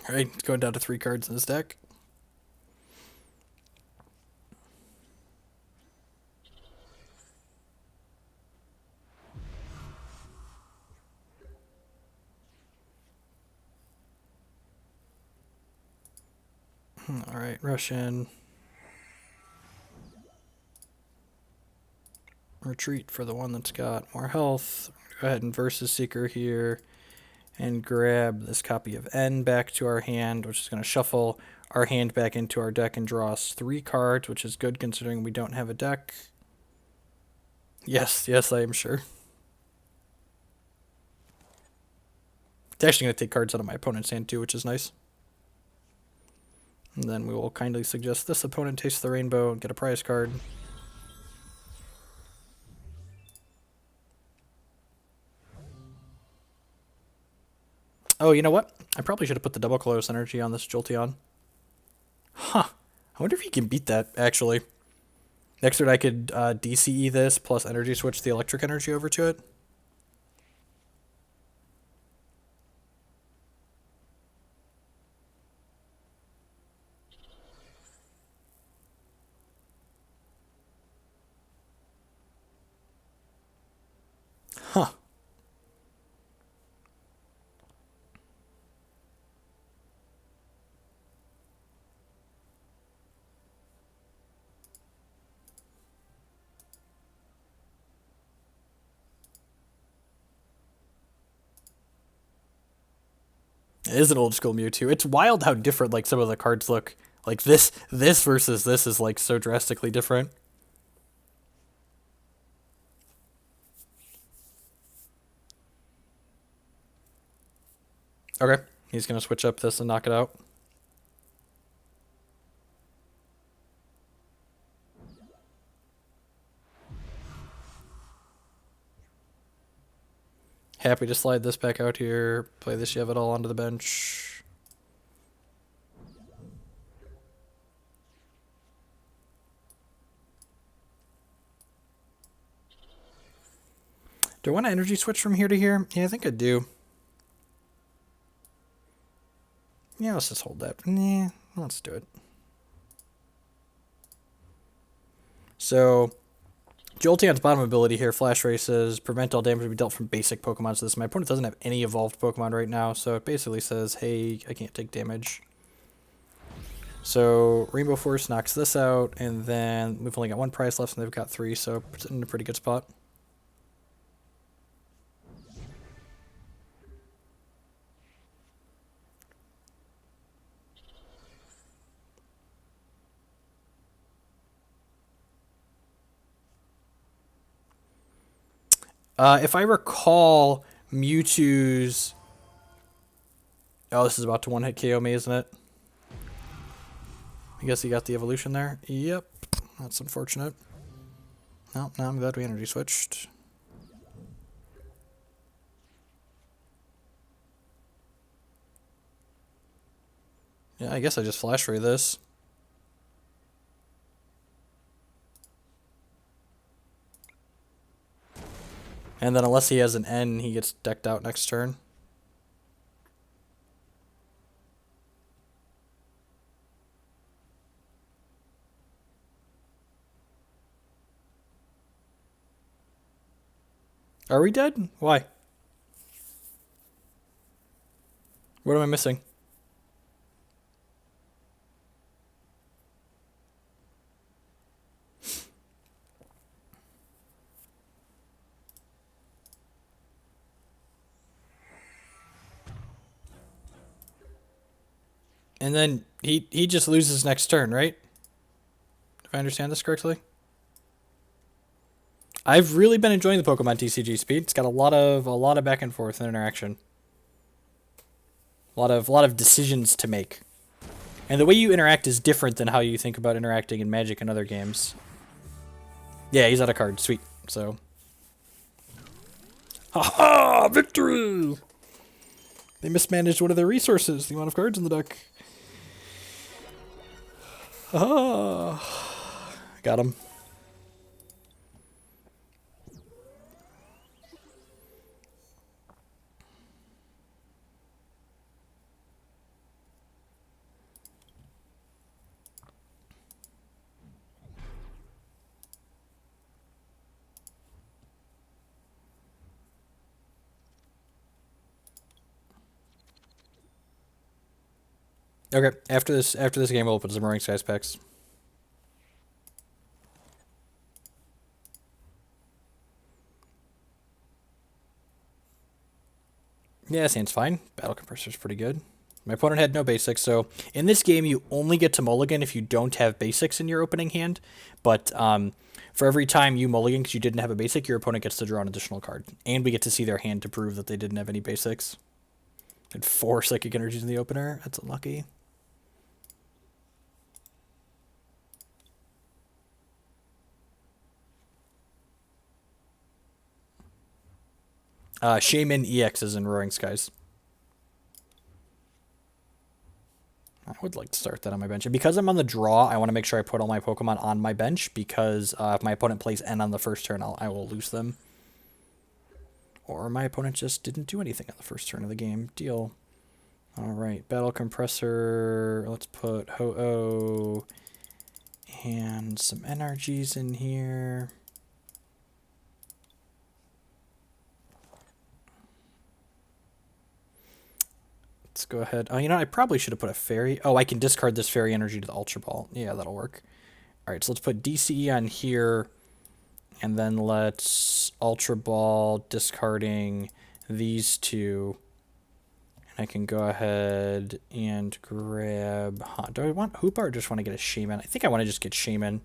Speaker 1: Alright, it's going down to 3 cards in this deck. Alright, Russian. Retreat for the one that's got more health. Go ahead and versus Seeker here. And grab this copy of N back to our hand, which is going to shuffle our hand back into our deck and draw us 3 cards, which is good considering we don't have a deck. Yes, yes, I am sure. It's actually going to take cards out of my opponent's hand too, which is nice. And then we will kindly suggest this opponent taste the rainbow and get a prize card. Oh, you know what? I probably should have put the double Colorless energy on this Jolteon. Huh. I wonder if he can beat that, actually. Next turn I could DCE this plus energy switch the electric energy over to it. Huh. It is an old school Mewtwo. It's wild how different like some of the cards look. Like this versus this is like so drastically different. Okay, he's gonna switch up this and knock it out. Happy to slide this back out here, play this Yveltal onto the bench. Do I want to energy switch from here to here? Yeah, I think I do. Yeah, let's just hold that. Nah, let's do it. So, Jolteon's bottom ability here, Flash Races, prevent all damage to be dealt from basic Pokemon. So this, my opponent doesn't have any evolved Pokemon right now, so it basically says, hey, I can't take damage. So Rainbow Force knocks this out, and then we've only got 1 prize left, and they've got 3, so it's in a pretty good spot. If I recall, Mewtwo's... Oh, this is about to one-hit KO me, isn't it? I guess he got the evolution there. Yep, that's unfortunate. Well, now I'm glad we energy switched. Yeah, I guess I just Flash Ray this. And then unless he has an N, he gets decked out next turn. Are we dead? Why? What am I missing? And then he just loses next turn, right? If I understand this correctly. I've really been enjoying the Pokemon TCG speed. It's got a lot of back and forth and interaction. A lot of decisions to make. And the way you interact is different than how you think about interacting in Magic and other games. Yeah, he's out of cards. Sweet. So. Ha-ha! Victory! They mismanaged one of their resources, the amount of cards in the deck. Ah, got him. Okay, after this game, we'll open some Roaring Skies packs. Yeah, seems fine. Battle Compressor's pretty good. My opponent had no basics, so in this game, you only get to mulligan if you don't have basics in your opening hand. But for every time you mulligan because you didn't have a basic, your opponent gets to draw an additional card. And we get to see their hand to prove that they didn't have any basics. Had 4 Psychic Energies in the opener. That's unlucky. Shaymin-EX is in Roaring Skies. I would like to start that on my bench. And because I'm on the draw, I want to make sure I put all my Pokemon on my bench because if my opponent plays N on the first turn, I will lose them. Or my opponent just didn't do anything on the first turn of the game. Deal. Alright, Battle Compressor. Let's put Ho-Oh and some energies in here. Let's go ahead. Oh, you know, I probably should have put a fairy. Oh, I can discard this fairy energy to the Ultra Ball. Yeah, that'll work. All right, so let's put DCE on here. And then let's Ultra Ball discarding these two. And I can go ahead and grab... Huh, do I want Hoopa or just want to get a Shaymin? I think I want to just get Shaymin.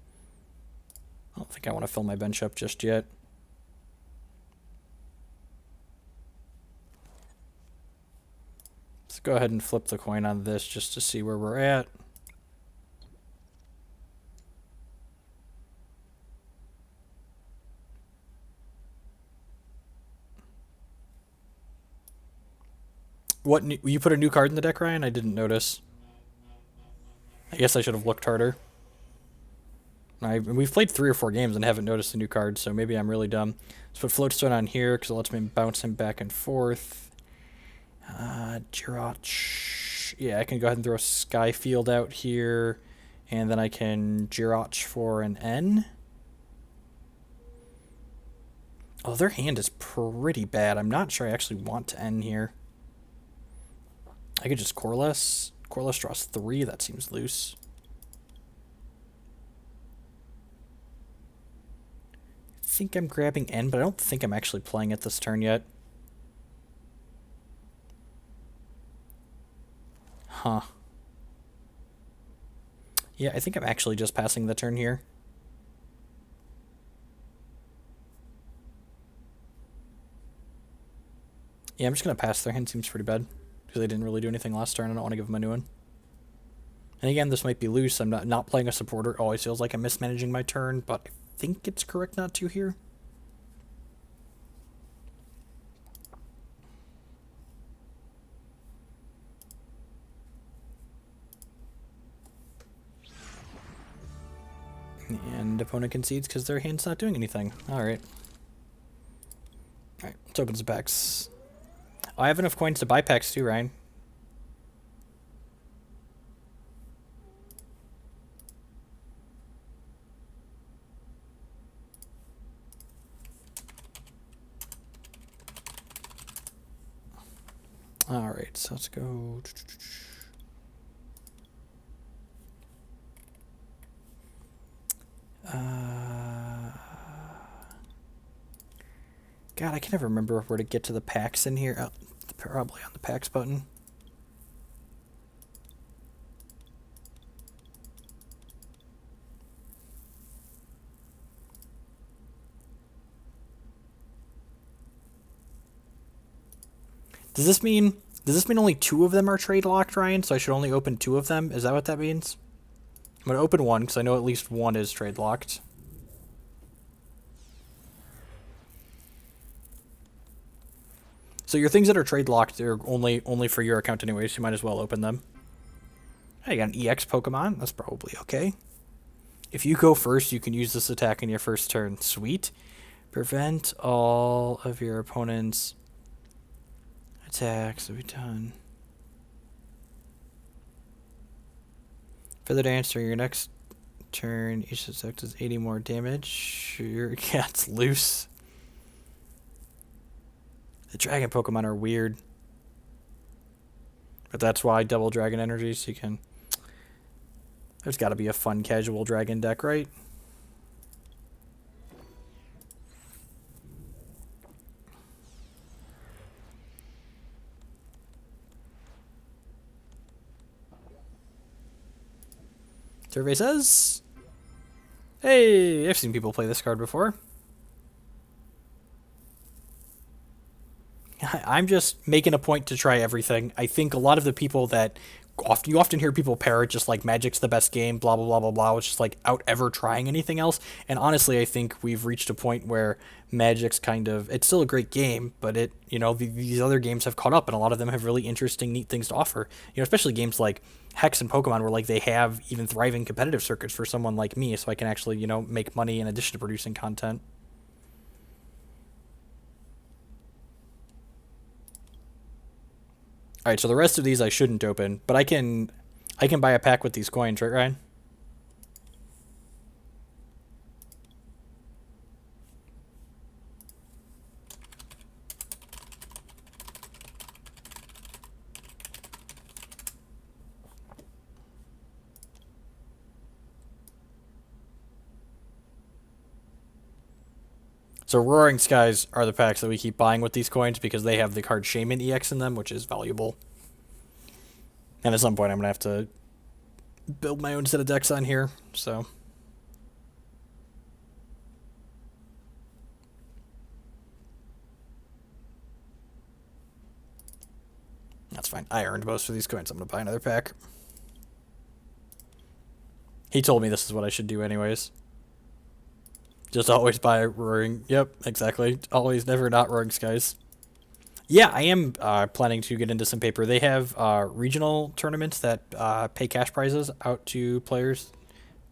Speaker 1: I don't think I want to fill my bench up just yet. Let's go ahead and flip the coin on this just to see where we're at. What you put a new card in the deck, Ryan? I didn't notice. I guess I should have looked harder. We've played 3 or 4 games and haven't noticed a new card, so maybe I'm really dumb. Let's put Float Stone on here because it lets me bounce him back and forth. Jirachi. Yeah, I can go ahead and throw Sky Field out here, and then I can Jirachi for an N. Oh, their hand is pretty bad. I'm not sure I actually want to N here. I could just Colorless. Colorless draws 3. That seems loose. I think I'm grabbing N, but I don't think I'm actually playing it this turn yet. Huh. Yeah, I think I'm actually just passing the turn here. Yeah, I'm just going to pass. Their hand seems pretty bad because they didn't really do anything last turn. I don't want to give them a new one. And again, this might be loose. I'm not playing a supporter. It always feels like I'm mismanaging my turn, but I think it's correct not to here. And opponent concedes because their hand's not doing anything. Alright. Alright, let's open some packs. Oh, I have enough coins to buy packs too, Ryan. Alright, so let's go... God, I can never remember where to get to the packs in here. Oh, probably on the packs button. Does this mean only 2 of them are trade locked, Ryan? So I should only open 2 of them? Is that what that means? I'm going to open 1 because I know at least 1 is trade locked. So your things that are trade locked are only for your account anyway, so you might as well open them. Hey, you got an EX Pokemon? That's probably okay. If you go first, you can use this attack in your first turn. Sweet. Prevent all of your opponent's attacks to be done. Feather Dance during your next turn, each attack does 80 more damage. Your cat's loose. The dragon Pokemon are weird. But that's why double Dragon Energy, so you can... There's got to be a fun casual Dragon deck, right? Survey says... Hey, I've seen people play this card before. I'm just making a point to try everything. I think a lot of the people that... You often hear people parrot just like Magic's the best game, blah, blah, blah, blah, blah, which is like out ever trying anything else. And honestly, I think we've reached a point where Magic's kind of... It's still a great game, but it, you know, these other games have caught up, and a lot of them have really interesting, neat things to offer. You know, especially games like Hex and Pokemon, where like they have even thriving competitive circuits for someone like me, so I can actually, you know, make money in addition to producing content. All right, so the rest of these I shouldn't open, but I can buy a pack with these coins, right, Ryan? So Roaring Skies are the packs that we keep buying with these coins because they have the card Shaymin-EX in them, which is valuable. And at some point I'm going to have to build my own set of decks on here, so... That's fine. I earned most of these coins. I'm going to buy another pack. He told me this is what I should do anyways. Just always buy Roaring... Yep, exactly. Always, never not Roaring Skies. Yeah, I am planning to get into some paper. They have regional tournaments that pay cash prizes out to players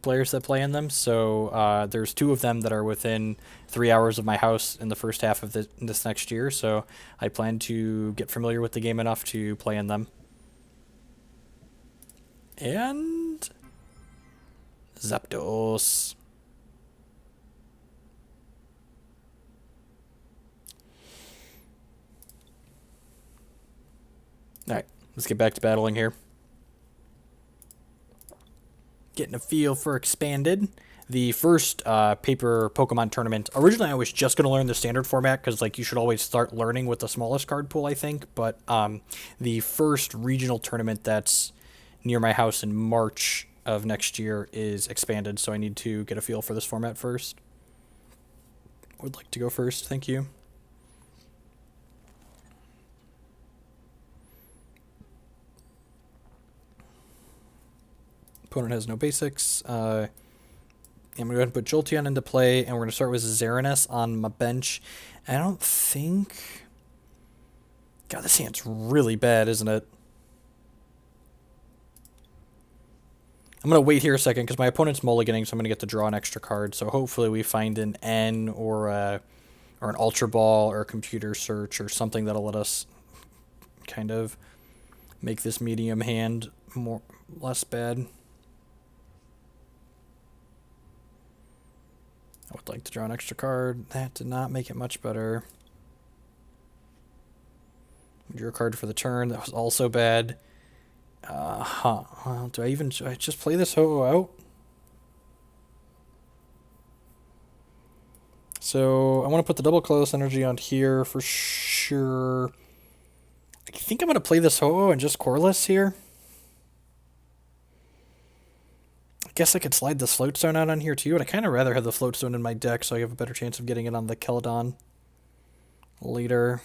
Speaker 1: that play in them. So there's 2 of them that are within 3 hours of my house in the first half of this next year. So I plan to get familiar with the game enough to play in them. And... Zapdos. Alright, let's get back to battling here. Getting a feel for Expanded. The first paper Pokemon tournament, originally I was just going to learn the standard format because like you should always start learning with the smallest card pool, I think. But the first regional tournament that's near my house in March of next year is Expanded, so I need to get a feel for this format first. Would like to go first, thank you. Opponent has no basics. I'm going to go ahead and put Jolteon into play, and we're going to start with Xerneas on my bench. I don't think... God, this hand's really bad, isn't it? I'm going to wait here a second, because my opponent's mulliganing, so I'm going to get to draw an extra card. So hopefully we find an N or an Ultra Ball or a Computer Search or something that'll let us kind of make this medium hand less bad. I would like to draw an extra card. That did not make it much better. Drew a card for the turn. That was also bad. Well, do I just play this Ho-Oh out? So I want to put the double close energy on here for sure. I think I'm going to play this Ho-Oh and just Colorless here. I guess I could slide the Float Stone out on here too, and I kind of rather have the Float Stone in my deck so I have a better chance of getting it on the Keldon later.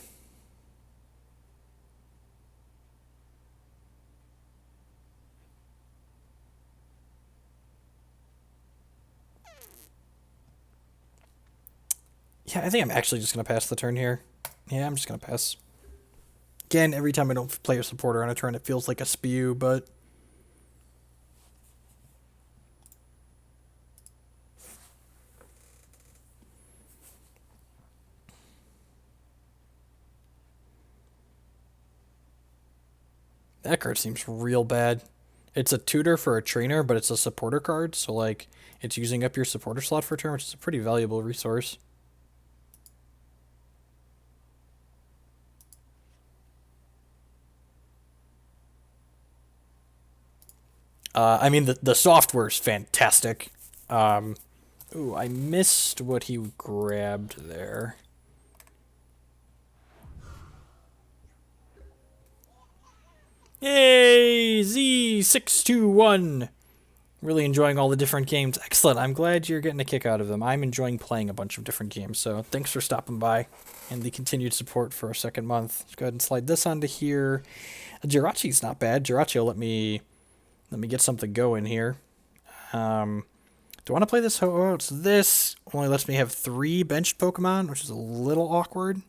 Speaker 1: Yeah, I think I'm actually just going to pass the turn here. Yeah, I'm just going to pass. Again, every time I don't play a supporter on a turn, it feels like a spew, but... That card seems real bad. It's a tutor for a trainer, but it's a supporter card, so like it's using up your supporter slot for a turn, which is a pretty valuable resource. I mean, the software's fantastic. Ooh, I missed what he grabbed there. Yay! Z621! Really enjoying all the different games. Excellent. I'm glad you're getting a kick out of them. I'm enjoying playing a bunch of different games, so thanks for stopping by and the continued support for our second month. Let's go ahead and slide this onto here. Jirachi's not bad. Jirachi will let me get something going here. Do I want to play this Ho-Oh? So this only lets me have 3 benched Pokemon, which is a little awkward.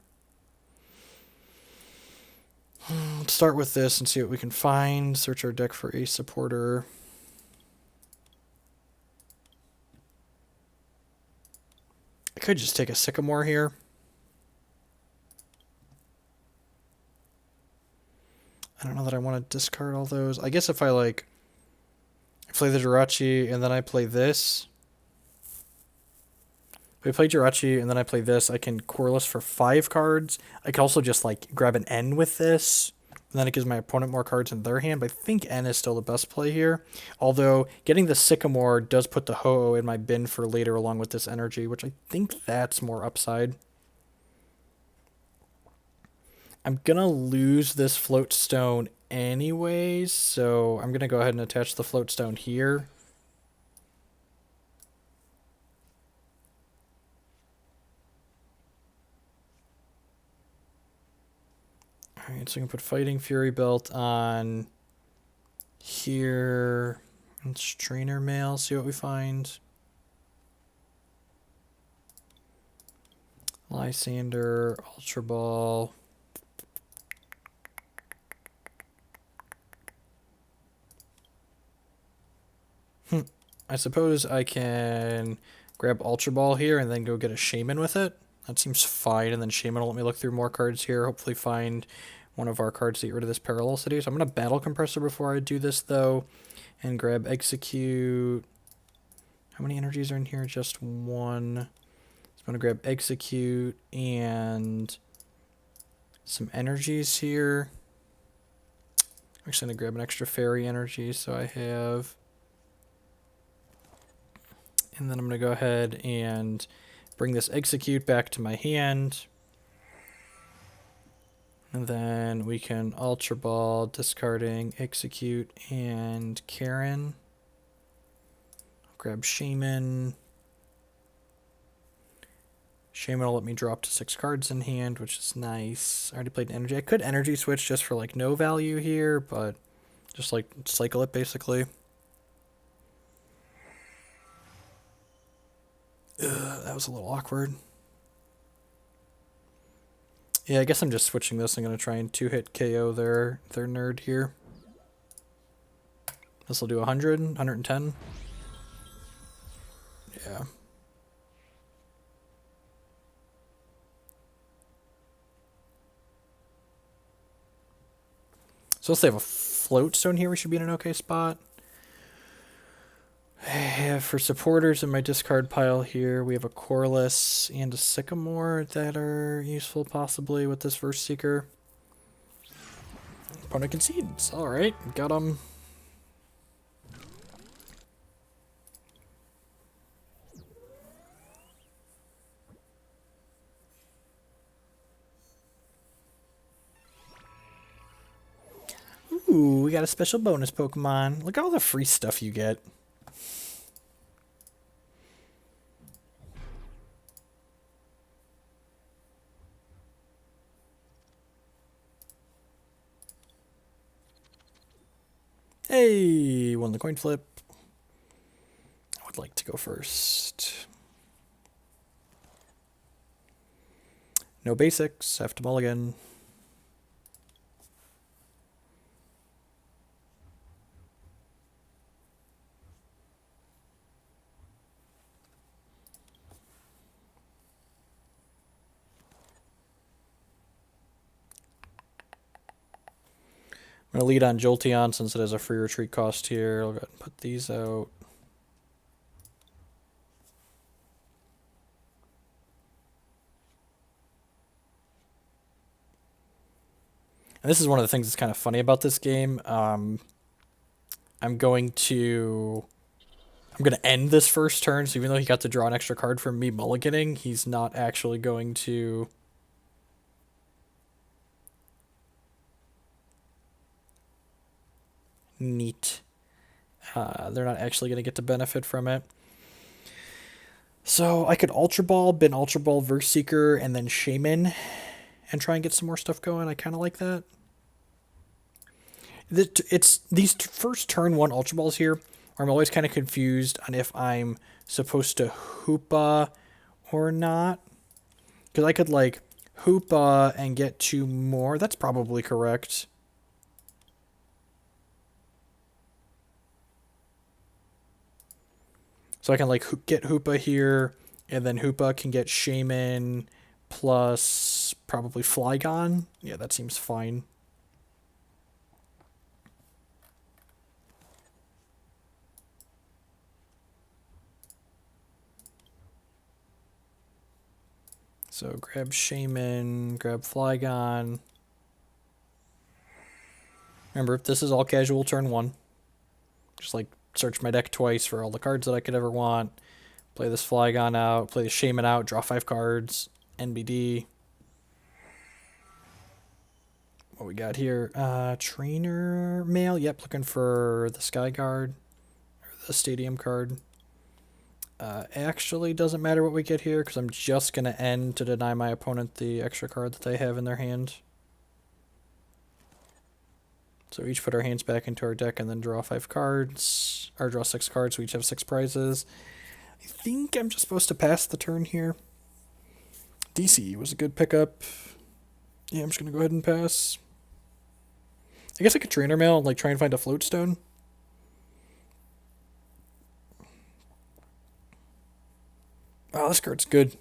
Speaker 1: Let's start with this and see what we can find. Search our deck for a supporter. I could just take a Sycamore here. I don't know that I want to discard all those. I guess if I play the Jirachi and then I play this. If I play Jirachi and then I play this, I can Colorless for 5 cards. I could also just grab an N with this. And then it gives my opponent more cards in their hand. But I think N is still the best play here. Although getting the Sycamore does put the Ho-Oh in my bin for later along with this energy, which I think that's more upside. I'm going to lose this Float Stone anyways, so I'm going to go ahead and attach the Float Stone here. Alright, so I can put Fighting Fury Belt on here. And Trainer Mail, see what we find. Lysandre, Ultra Ball. I suppose I can grab Ultra Ball here and then go get a Shaymin with it. That seems fine, and then Shaymin will let me look through more cards here, hopefully find one of our cards to get rid of this Parallel City. So I'm going to Battle Compressor before I do this, though, and grab Exeggcute. How many energies are in here? Just 1. So I'm going to grab Exeggcute and some energies here. I'm actually going to grab an extra Fairy energy, so I have... And then I'm going to go ahead and bring this Exeggcute back to my hand. And then we can Ultra Ball, discarding Exeggcute and Karen. I'll grab Shaymin. Shaymin will let me drop to 6 cards in hand, which is nice. I already played Energy. I could Energy Switch just for no value here, but just cycle it basically. That was a little awkward. Yeah, I guess I'm just switching this. I'm going to try and 2-hit KO their nerd here. This will do 100, 110. Yeah. So let's say I have a Float Stone here. We should be in an okay spot. For supporters in my discard pile here, we have a Colorless and a Sycamore that are useful possibly with this first Seeker. Opponent concedes. Alright, got him. Ooh, we got a special bonus Pokemon. Look at all the free stuff you get. Hey, won the coin flip. I would like to go first. No basics, have to mulligan. I'm going to lead on Jolteon since it has a free retreat cost here. I'll go ahead and put these out. And this is one of the things that's kind of funny about this game. I I'm going to end this first turn, so even though he got to draw an extra card from me mulliganing, he's not actually going to... Neat. They're not actually going to get to benefit from it. So I could Ultra Ball, bin Ultra Ball versus Seeker, and then Shaymin, and try and get some more stuff going. I kind of like that. It's these first turn 1 Ultra Balls here, where I'm always kind of confused on if I'm supposed to Hoopa or not. Because I could, like, Hoopa and get 2 more. That's probably correct. So I can, like, get Hoopa here, and then Hoopa can get Shaymin plus probably Flygon. Yeah, that seems fine. So grab Shaymin, grab Flygon. Remember, this is all casual turn 1. Just, like, search my deck twice for all the cards that I could ever want. Play this Flygon out, play the Shaymin out, draw 5 cards. NBD. What we got here? Trainer Mail. Yep, looking for the Sky Guard. Or the Stadium card. Actually doesn't matter what we get here, because I'm just going to end to deny my opponent the extra card that they have in their hand. So we each put our hands back into our deck and then draw 5 cards. Or draw 6 cards, so we each have 6 prizes. I think I'm just supposed to pass the turn here. DC was a good pickup. Yeah, I'm just going to go ahead and pass. I guess I could Trainer Mail and, like, try and find a Float Stone. Oh, this card's good.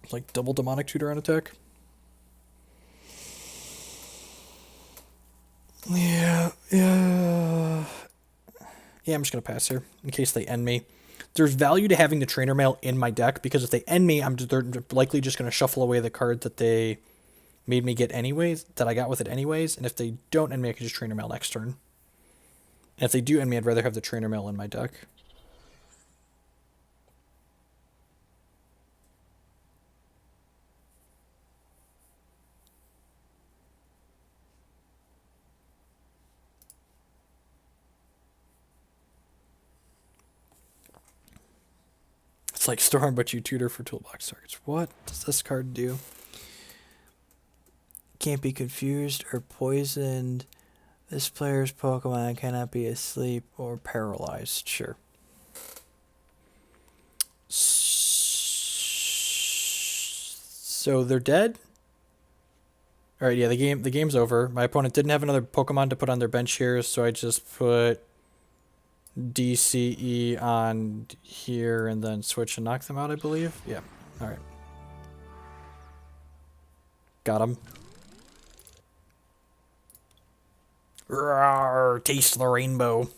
Speaker 1: It's like double Demonic Tutor on attack. Yeah, I'm just going to pass here in case they end me. There's value to having the Trainer Mail in my deck, because if they end me, they're likely just going to shuffle away the card that they made me get anyways, that I got with it anyways, and if they don't end me, I can just Trainer Mail next turn. And if they do end me, I'd rather have the Trainer Mail in my deck. It's like Storm, but you tutor for toolbox targets. What does this card do? Can't be confused or poisoned. This player's Pokemon cannot be asleep or paralyzed. Sure. So they're dead? Alright, yeah, the game's over. My opponent didn't have another Pokemon to put on their bench here, so I just put DCE on here and then switch and knock them out, I believe. Yeah. Alright. Got him. Rawr, taste the rainbow.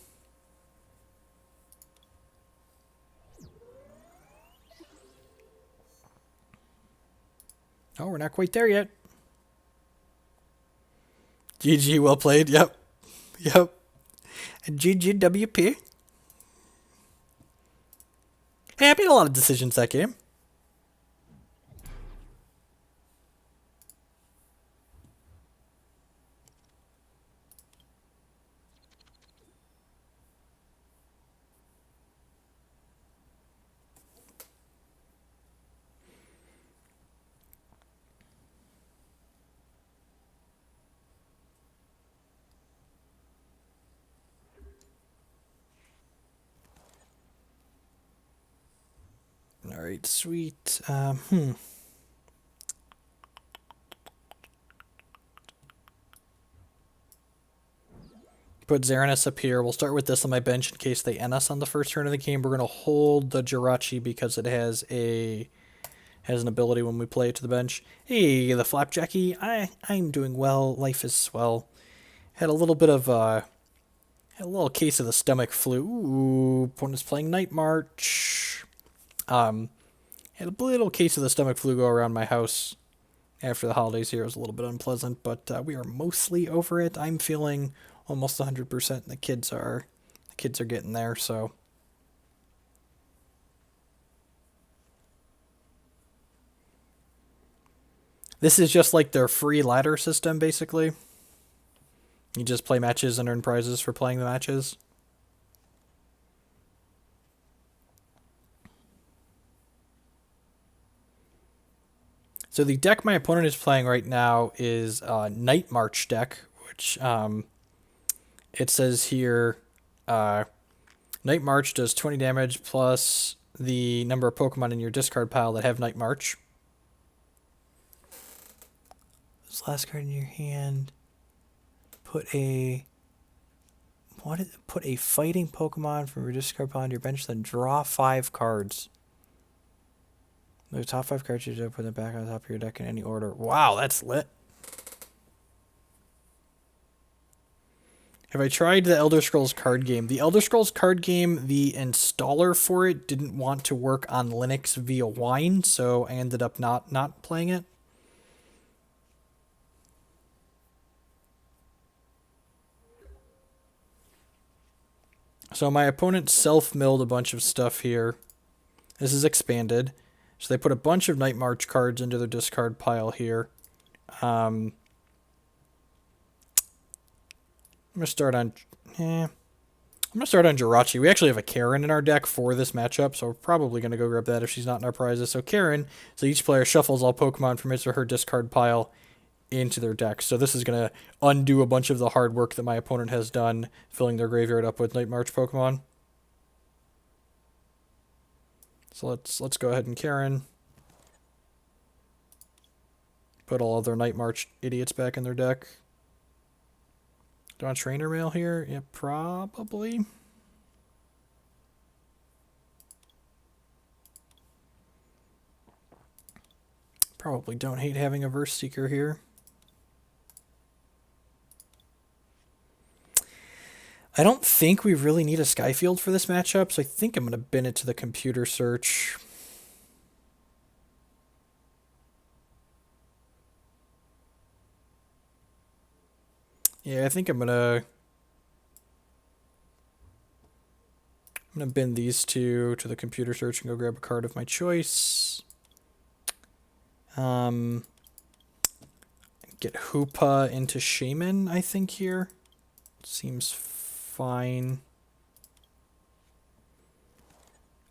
Speaker 1: Oh, we're not quite there yet. GG, well played. Yep. And GGWP. Hey, I made a lot of decisions that game. Alright, sweet. Put Xerneas up here. We'll start with this on my bench in case they end us on the first turn of the game. We're going to hold the Jirachi because it has an ability when we play it to the bench. Hey, the Flapjacky. I'm doing well. Life is swell. Had a little bit of had a little case of the stomach flu. Ooh, opponent's playing Night March. Had a little case of the stomach flu go around my house after the holidays here. It was a little bit unpleasant, but we are mostly over it. I'm feeling almost 100%. The kids are getting there, so. This is just like their free ladder system, basically. You just play matches and earn prizes for playing the matches. So the deck my opponent is playing right now is Night March deck, which it says here Night March does 20 damage plus the number of Pokemon in your discard pile that have Night March. This last card in your hand. Put a fighting Pokemon from your discard pile on your bench, then draw 5 cards. The top 5 cards you put them back on the top of your deck in any order. Wow, that's lit. Have I tried the Elder Scrolls card game? The Elder Scrolls card game, the installer for it didn't want to work on Linux via Wine, so I ended up not playing it. So my opponent self-milled a bunch of stuff here. This is expanded. So they put a bunch of Night March cards into their discard pile here. I'm gonna start on Jirachi. We actually have a Karen in our deck for this matchup, so we're probably gonna go grab that if she's not in our prizes. So Karen, so each player shuffles all Pokemon from his or her discard pile into their deck. So this is gonna undo a bunch of the hard work that my opponent has done, filling their graveyard up with Night March Pokemon. So let's go ahead and Karen. Put all of their Night March idiots back in their deck. Do I want Trainer Mail here? Yeah, probably. Probably don't hate having a Verse Seeker here. I don't think we really need a Sky Field for this matchup, so I think I'm going to bin it to the Computer Search. Yeah, I think I'm gonna bin these two to the Computer Search and go grab a card of my choice. Get Hoopa into Shaymin, I think, here. Seems fine.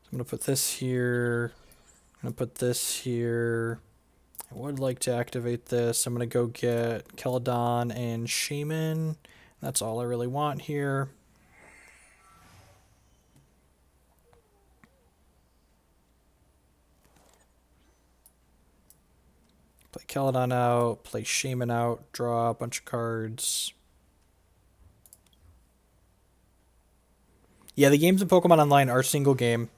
Speaker 1: So I'm gonna put this here. I'm gonna put this here. I would like to activate this. I'm going to go get Keldeo and Shaymin. That's all I really want here. Play Keldeo out, play Shaymin out, draw a bunch of cards. Yeah, the games in Pokemon Online are single game,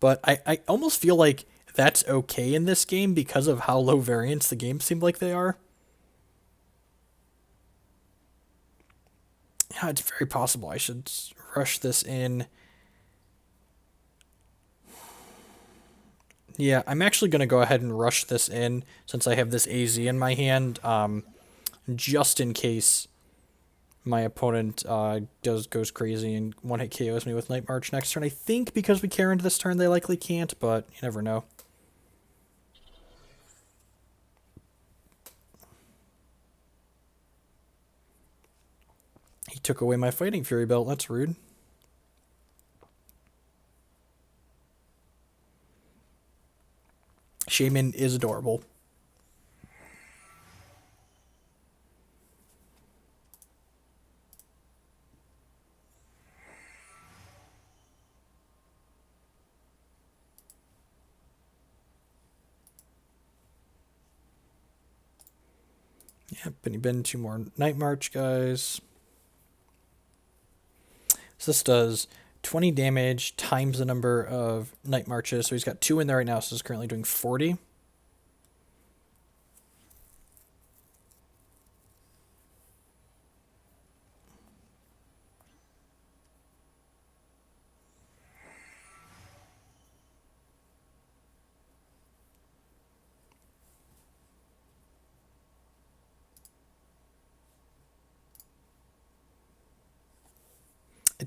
Speaker 1: but I almost feel like that's okay in this game because of how low variance the games seem like they are. Yeah, it's very possible I should rush this in. Yeah, I'm actually going to go ahead and rush this in since I have this AZ in my hand, just in case my opponent goes crazy and one-hit KOs me with Night March next turn. I think because we Karen'd this turn, they likely can't, but you never know. He took away my Fighting Fury belt. That's rude. Shaymin is adorable. Yep, and he been 2 more Night March guys. So this does 20 damage times the number of Night Marches. So he's got 2 in there right now, so he's currently doing 40.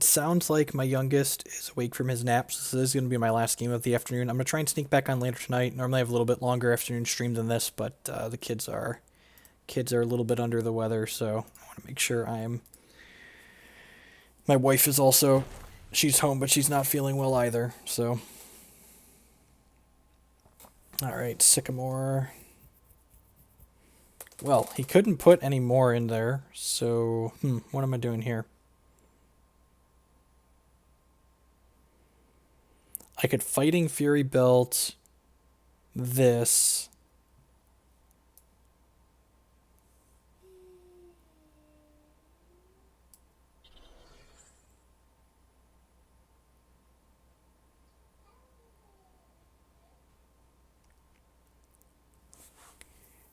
Speaker 1: It sounds like my youngest is awake from his naps, so this is going to be my last game of the afternoon. I'm going to try and sneak back on later tonight. Normally I have a little bit longer afternoon stream than this, but the kids are a little bit under the weather, so I want to make sure I am... My wife is also... She's home, but she's not feeling well either, so... Alright, Sycamore... Well, he couldn't put any more in there, so... what am I doing here? I could Fighting Fury Belt this.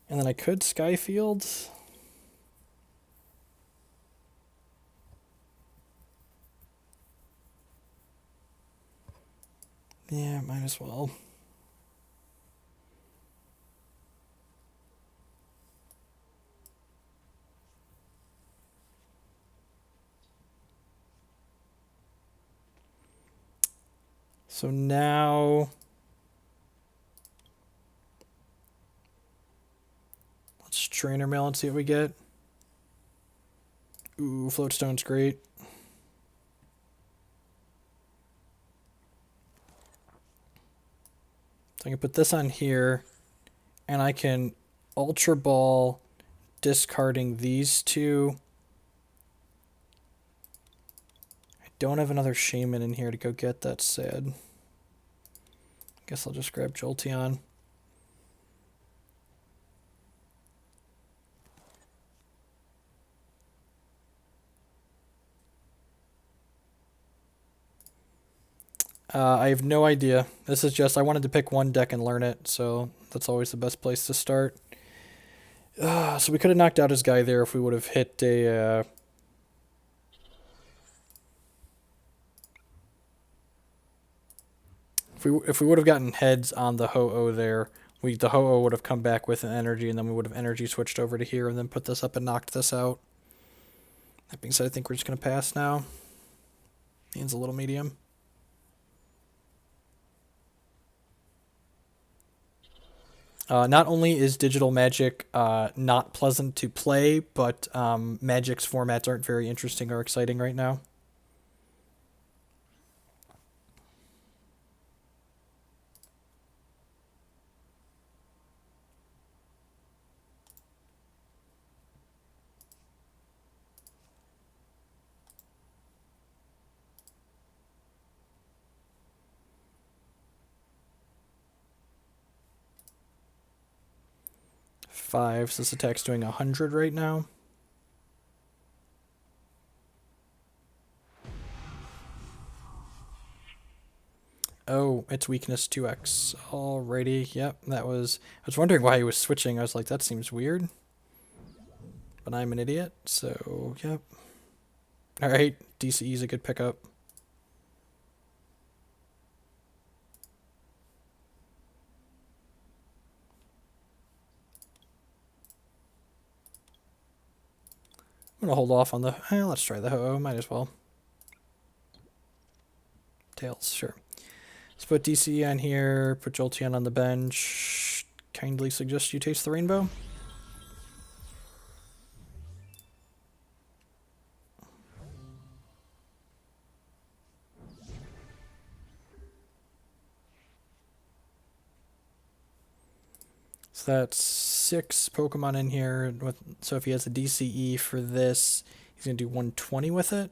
Speaker 1: And then I could Sky Field. Yeah, might as well. So now... Let's Trainer Mail and see what we get. Ooh, Float Stone's great. So I can put this on here, and I can Ultra Ball, discarding these two. I don't have another Shaymin in here to go get, that's sad. Guess I'll just grab Jolteon. I have no idea. This is just, I wanted to pick one deck and learn it, so that's always the best place to start. So we could have knocked out his guy there if we would have hit a... If we would have gotten heads on the Ho-Oh there, the Ho-Oh would have come back with an energy, and then we would have energy switched over to here and then put this up and knocked this out. That being said, I think we're just going to pass now. Means a little medium. Not only is digital Magic not pleasant to play, but Magic's formats aren't very interesting or exciting right now. So this attack's doing 100 right now. Oh, it's weakness 2x. Alrighty, yep, that was... I was wondering why he was switching. I was like, that seems weird. But I'm an idiot, so, yep. Alright, DCE is a good pickup. I'm gonna hold off on the... let's try the Ho-Oh, might as well. Tails, sure. Let's put DCE on here, put Jolteon on the bench. Kindly suggest you taste the rainbow. So that's 6 Pokemon in here. So if he has a DCE for this, he's going to do 120 with it.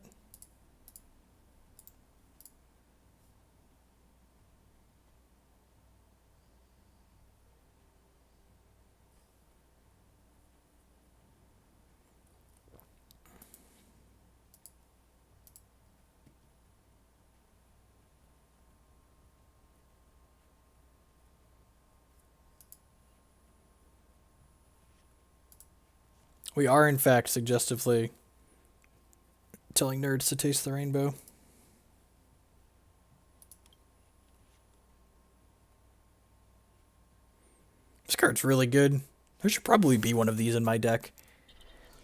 Speaker 1: We are, in fact, suggestively telling nerds to taste the rainbow. This card's really good. There should probably be one of these in my deck.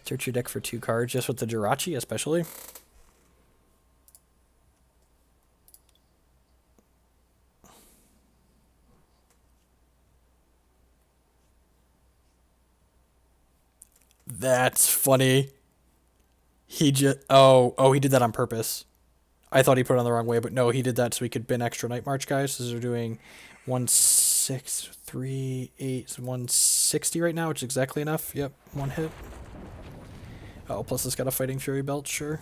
Speaker 1: Search your deck for 2 cards, just with the Jirachi especially. That's funny. He just he did that on purpose. I thought he put it on the wrong way, but no, he did that so he could bin extra Night March guys. So they're doing 1,638, 160 right now, which is exactly enough. Yep, one hit. Oh, plus it's got a Fighting Fury belt, sure.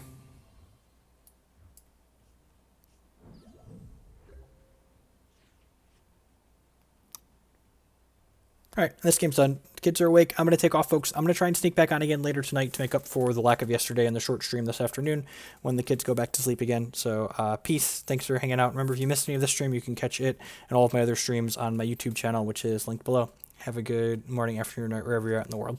Speaker 1: Alright, this game's done. The kids are awake. I'm going to take off, folks. I'm going to try and sneak back on again later tonight to make up for the lack of yesterday and the short stream this afternoon when the kids go back to sleep again. So, peace. Thanks for hanging out. Remember, if you missed any of this stream, you can catch it and all of my other streams on my YouTube channel, which is linked below. Have a good morning, afternoon, night, wherever you're at in the world.